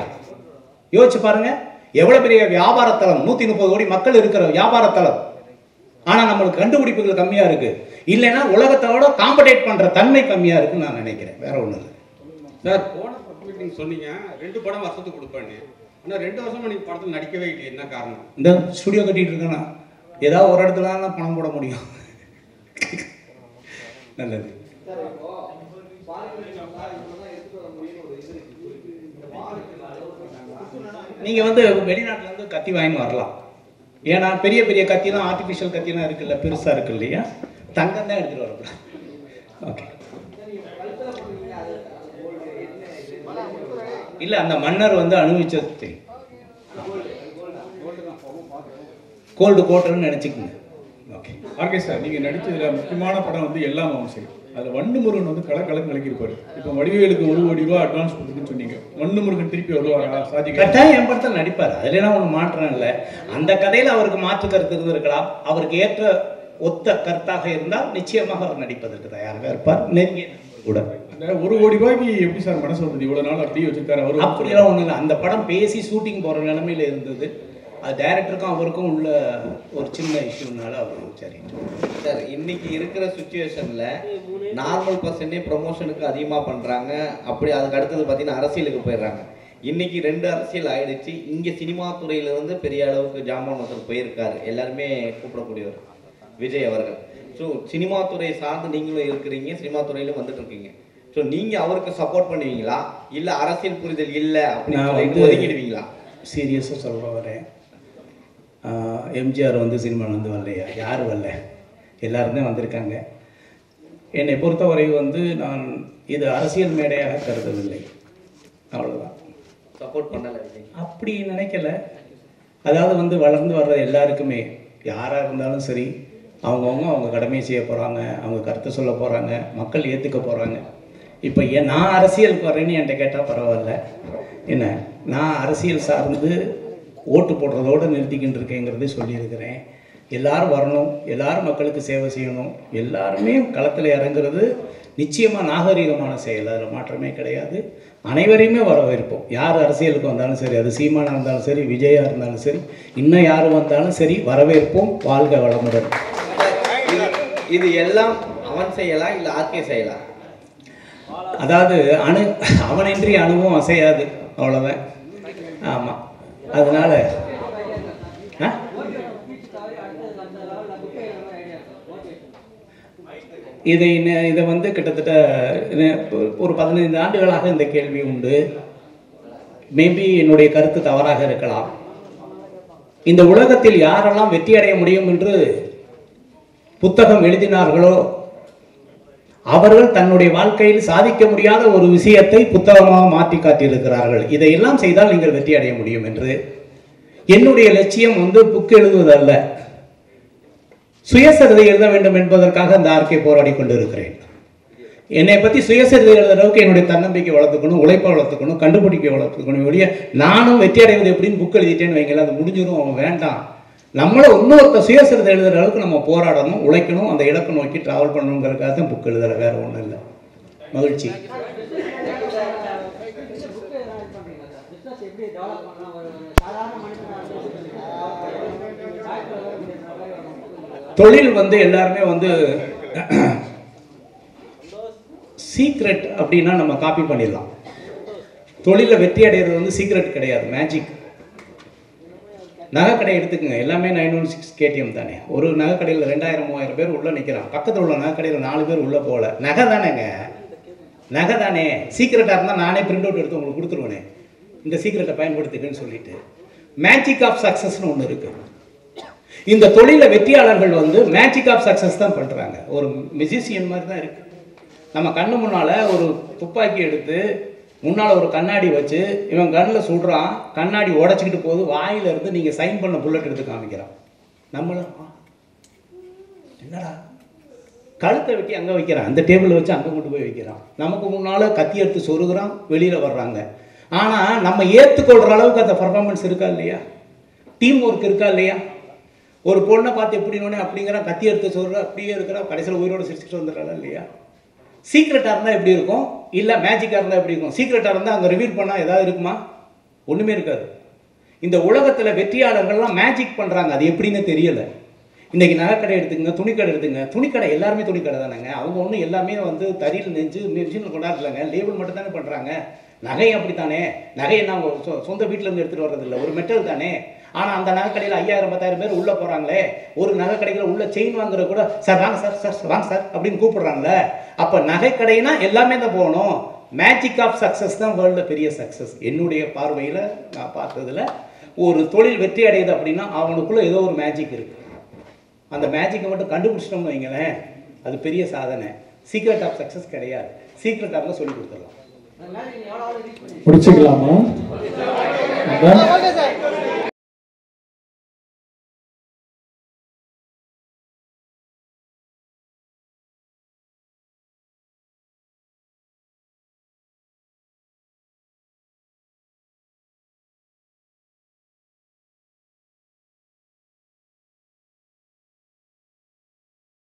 யோசிச்சு பாருங்க, எவ்வளவு பெரிய வியாபாரத்தலம், 130 கோடி மக்கள் இருக்கிற வியாபாரத்தலம். ஆனா நம்மளுக்கு கண்டுபிடிப்புகள் கம்மியா இருக்கு. இல்லைன்னா உலகத்தோட காம்படேட் பண்ற தன்மை கம்மியா இருக்குன்னு நான் நினைக்கிறேன். வேற ஒண்ணு இல்லை சார். போன மீட்டிங் சொன்னீங்க 2 படம் வருஷத்துக்கு கொடுப்பேன்னு. ஆனா 2 வருஷமா நீங்க படத்தில் நடிக்கவே இல்லை, என்ன காரணம்? இந்த ஸ்டுடியோ கட்டிட்டு இருக்கேன்னா ஏதாவது ஒரு இடத்துல தான் பணம் போட முடியும். நல்லது. நீங்க வந்து வெளிநாட்டுல இருந்து கத்தி வாங்கி வரலாம். ஏன்னா பெரிய பெரிய கத்திலாம், ஆர்டிஃபிஷியல் கத்திலாம் இருக்குல்ல, பெருசா இருக்கு இல்லையா? தங்கம் தான் எடுத்துட்டு வரக்கூடாது. ஓகே, இல்ல அந்த மன்னர் வந்து அனுபவிச்சது கோல்டு கோட்டர்னு நினைச்சுக்கோங்க. ஓகே ஆர்கே சார், நீங்க நடிச்சதுல முக்கியமான படம் வந்து எல்லாம் அவசியம். அதுல வண்டுமுருகன் வந்து கலக்கலன்னு கலக்கிருப்பாரு. இப்போ வடிவேலுக்கு 1 கோடி ரூபாய் அட்வான்ஸ் கொடுத்துன்னு சொன்னீங்க. வண்டுமுருகன் திருப்பி வருவாரா? கட்டாயம் என் படத்தில் நடிப்பார், அதுலாம் ஒன்றும் மாற்றம் இல்லை. அந்த கதையில் அவருக்கு மாற்று கருத்து இருந்திருக்கலாம். அவருக்கு ஏற்ற ஒத்த கருத்தாக இருந்தால் நிச்சயமாக அவர் நடிப்பதற்கு தயாராக இருப்பார். நெருங்கிய கூட அந்த 1 கோடி ரூபாய்க்கு எப்படி சார் மனசு வந்தது? இவ்வளோ நாள் அப்படியே வச்சிருக்காரு அவர்? அப்படிலாம் ஒன்றும் இல்லை. அந்த படம் பேசி ஷூட்டிங் போகிற நிலைமையில இருந்தது. அது டைரக்டருக்கும் அவருக்கும் உள்ள ஒரு சின்ன இஷ்யூனால அவர் சரி சார். இன்னைக்கு இருக்கிற சுச்சுவேஷனில் நார்மல் பர்சனே ப்ரொமோஷனுக்கு அதிகமாக பண்ணுறாங்க. அப்படி அதுக்கு அடுத்தது பார்த்தீங்கன்னா அரசியலுக்கு போயிடுறாங்க. இன்னைக்கு 2 அரசியல் ஆயிடுச்சு. இங்கே சினிமா துறையிலிருந்து பெரிய அளவுக்கு ஜாமான் ஒருத்தர் போயிருக்காரு, எல்லாருமே கூப்பிடக்கூடியவர் விஜய் அவர்கள். ஸோ சினிமா துறையை சார்ந்து நீங்களும் இருக்கிறீங்க, சினிமா துறையிலும் வந்துட்டு இருக்கீங்க. ஸோ நீங்கள் அவருக்கு சப்போர்ட் பண்ணுவீங்களா, இல்லை அரசியல் புரிதல் இல்லை அப்படின்னு சொல்லிட்டு ஒதுக்கிடுவீங்களா? சீரியஸாக சொல்ல வரேன். எம்ஜிஆர் வந்து சினிமாவில் வந்து வரலையா? யாரும் வரல, எல்லாருமே வந்திருக்காங்க. என்னை பொறுத்தவரை வந்து நான் இது அரசியல் மேடையாக கருதவில்லை, அவ்வளோதான். சப்போர்ட் பண்ணலை அப்படி நினைக்கல. அதாவது வந்து வளர்ந்து வர்ற எல்லாருக்குமே யாராக இருந்தாலும் சரி, அவங்கவுங்க அவங்க கடமையை செய்ய போகிறாங்க, அவங்க கருத்தை சொல்ல போகிறாங்க, மக்கள் ஏற்றுக்க போகிறாங்க. இப்போ நான் அரசியலுக்கு வரேன்னு என்கிட்ட கேட்டால் பரவாயில்ல, என்ன நான் அரசியல் சார்ந்து ஓட்டு போடுறதோடு நிறுத்திக்கிட்டு இருக்கேங்கிறதே சொல்லியிருக்கிறேன். எல்லாரும் வரணும், எல்லாரும் மக்களுக்கு சேவை செய்யணும், எல்லாருமே களத்தில் இறங்குறது நிச்சயமாக நாகரிகமான செயல், அதில் மாற்றமே கிடையாது. அனைவரையுமே வரவேற்போம். யார் அரசியலுக்கு வந்தாலும் சரி, அது சீமானாக இருந்தாலும் சரி, விஜயா இருந்தாலும் சரி, இன்னும் யார் வந்தாலும் சரி, வரவேற்போம். வாழ்க வளமுடன். இது எல்லாம் அவன் செய்யலாம், இல்லை ஆர்கே செய்யலாம். அதாவது அவனின்றி அணுவும் அசையாது, அவ்வளோதான். ஆமாம். அதனால இதை வந்து கிட்டத்தட்ட ஒரு 15 ஆண்டுகளாக இந்த கேள்வி உண்டு. மேபி என்னுடைய கருத்து தவறாக இருக்கலாம். இந்த உலகத்தில் யாரெல்லாம் வெற்றி அடைய முடியும் என்று புத்தகம் எழுதினார்களோ அவர்கள் தன்னுடைய வாழ்க்கையில் சாதிக்க முடியாத ஒரு விஷயத்தை புத்தகமாக மாற்றி காட்டியிருக்கிறார்கள். இதையெல்லாம் செய்தால் நீங்கள் வெற்றி அடைய முடியும் என்று. என்னுடைய லட்சியம் வந்து புக் எழுதுவதல்ல, சுயசரிதை எழுத வேண்டும் என்பதற்காக இந்த ஆர்க்கை போராடி கொண்டு இருக்கிறேன். என்னை பற்றி சுயசரிதை எழுதுற அளவுக்கு என்னுடைய தன்னம்பிக்கை வளர்த்துக்கணும், உழைப்பை வளர்த்துக்கணும், கண்டுபிடிக்க வளர்த்துக்கணும். ஒழிய நானும் வெற்றி அடைவது எப்படின்னு புக் எழுதிட்டேன்னு வைங்களேன், அது முடிஞ்சிடும், அவன் வேண்டாம். நம்மள இன்னொருத்த சுயசரிதை எழுதுற அளவுக்கு நம்ம போராடணும், உழைக்கணும், அந்த இலக்கை நோக்கி டிராவல் பண்ணணுங்கிறதுக்காக தான் புக் எழுதுற, வேற ஒன்றும் இல்லை. மகிழ்ச்சி. தொழில் வந்து எல்லாருமே வந்து சீக்ரெட் அப்படின்னா நம்ம காப்பி பண்ணிடலாம். தொழிலில் வெற்றி அடைகிறது வந்து சீக்ரெட் கிடையாது, மேஜிக். நகைக்கடை எடுத்துக்கோங்க, எல்லாமே 916 KTM தானே. ஒரு நகைக்கடையில் 2000-3000 பேர் உள்ளே நிற்கிறான், பக்கத்தில் உள்ள நகைக்கடையில் 4 பேர் உள்ளே போகல. நகை தானேங்க, நகை தானே. சீக்ரெட்டாக இருந்தால் நானே பிரிண்ட் அவுட் எடுத்து உங்களுக்கு கொடுத்துருவேனே, இந்த சீக்ரெட்டை பயன்படுத்துக்குன்னு சொல்லிட்டு. மேஜிக் ஆஃப் சக்ஸஸ்னு ஒன்று இருக்குது. இந்த தொழிலில் வெற்றியாளர்கள் வந்து மேஜிக் ஆஃப் சக்ஸஸ் தான் பண்ணுறாங்க. ஒரு மியூசிஷியன் மாதிரி தான் இருக்குது. நம்ம கண்ணு முன்னால் ஒரு துப்பாக்கி எடுத்து முன்னால் ஒரு கண்ணாடி வச்சு இவன் கண்ணில் சுடுறான், கண்ணாடி உடச்சிக்கிட்டு போகுது, வாயிலிருந்து நீங்கள் சைன் பண்ண புல்லட் எடுத்து காமிக்கிறான். நம்மளும் என்னடா கழுத்தை வெட்டி அங்கே வைக்கிறான், அந்த டேபிளில் வச்சு அங்கே கொண்டு போய் வைக்கிறான். நமக்கு முன்னால் கத்தி எடுத்து சொருகிறான், வெளியில் வர்றாங்க. ஆனால் நம்ம ஏற்றுக்கொள்கிற அளவுக்கு அந்த பர்ஃபார்மன்ஸ் இருக்கா இல்லையா, டீம் ஒர்க் இருக்கா இல்லையா. ஒரு பொண்ணை பார்த்து எப்படின்னோடனே அப்படிங்கிறான், கத்தி எடுத்து சொல்கிற அப்படியே இருக்கிறா, கடைசியில் உயிரோடு சிரிச்சுட்டு வந்துடுறாள் இல்லையா. சீக்ரெட்டாக இருந்தால் எப்படி இருக்கும், இல்லை மேஜிக்காக இருந்தால் எப்படி இருக்கும். சீக்ரெட்டாக இருந்தால் அங்கே ரிவீல் பண்ணால் ஏதாவது இருக்குமா, ஒன்றுமே இருக்காது. இந்த உலகத்தில் வெற்றியாளர்கள்லாம் மேஜிக் பண்ணுறாங்க, அது எப்படின்னு தெரியலை. இன்றைக்கி நகைக்கடை எடுத்துங்க, துணிக்கடை எடுத்துங்க. துணிக்கடை எல்லாருமே துணிக்கடை தானேங்க. அவங்க ஒன்றும் எல்லாமே வந்து தறியில் நெஞ்சு மிஷினில் கொண்டாடலைங்க, லேபிள் மட்டும் தானே பண்ணுறாங்க. நகை அப்படித்தானே, நகையை நான் சொந்த வீட்டிலேருந்து எடுத்துகிட்டு வர்றதில்லை, ஒரு மெட்டல் தானே. ஆனால் அந்த நகைக்கடையில் 5000-10,000 பேர் உள்ளே போகிறாங்களே. ஒரு நகைக்கடையில் உள்ள செயின் வாங்குற கூட சார் வாங்க சார், சார் வாங்க சார் அப்படின்னு கூப்பிடுறாங்களே. அப்போ நகைக்கடைனா எல்லாமே தான் போகணும். மேஜிக் ஆஃப் சக்ஸஸ் தான் வேர்ல்டில் பெரிய சக்ஸஸ். என்னுடைய பார்வையில் நான் பார்த்ததில் ஒரு தொழில் வெற்றி அடையுது அப்படின்னா அவனுக்குள்ளே ஏதோ ஒரு மேஜிக் இருக்குது. அந்த மேஜிக்கை மட்டும் கண்டுபிடிச்சிட்டோம்னு வைங்களேன், அது பெரிய சாதனை. சீக்ரெட் ஆஃப் சக்ஸஸ் கிடையாது, சீக்ரெட் ஆஃப் சொல்லி கொடுத்துடலாம். முடிச்சுக்கலாமா?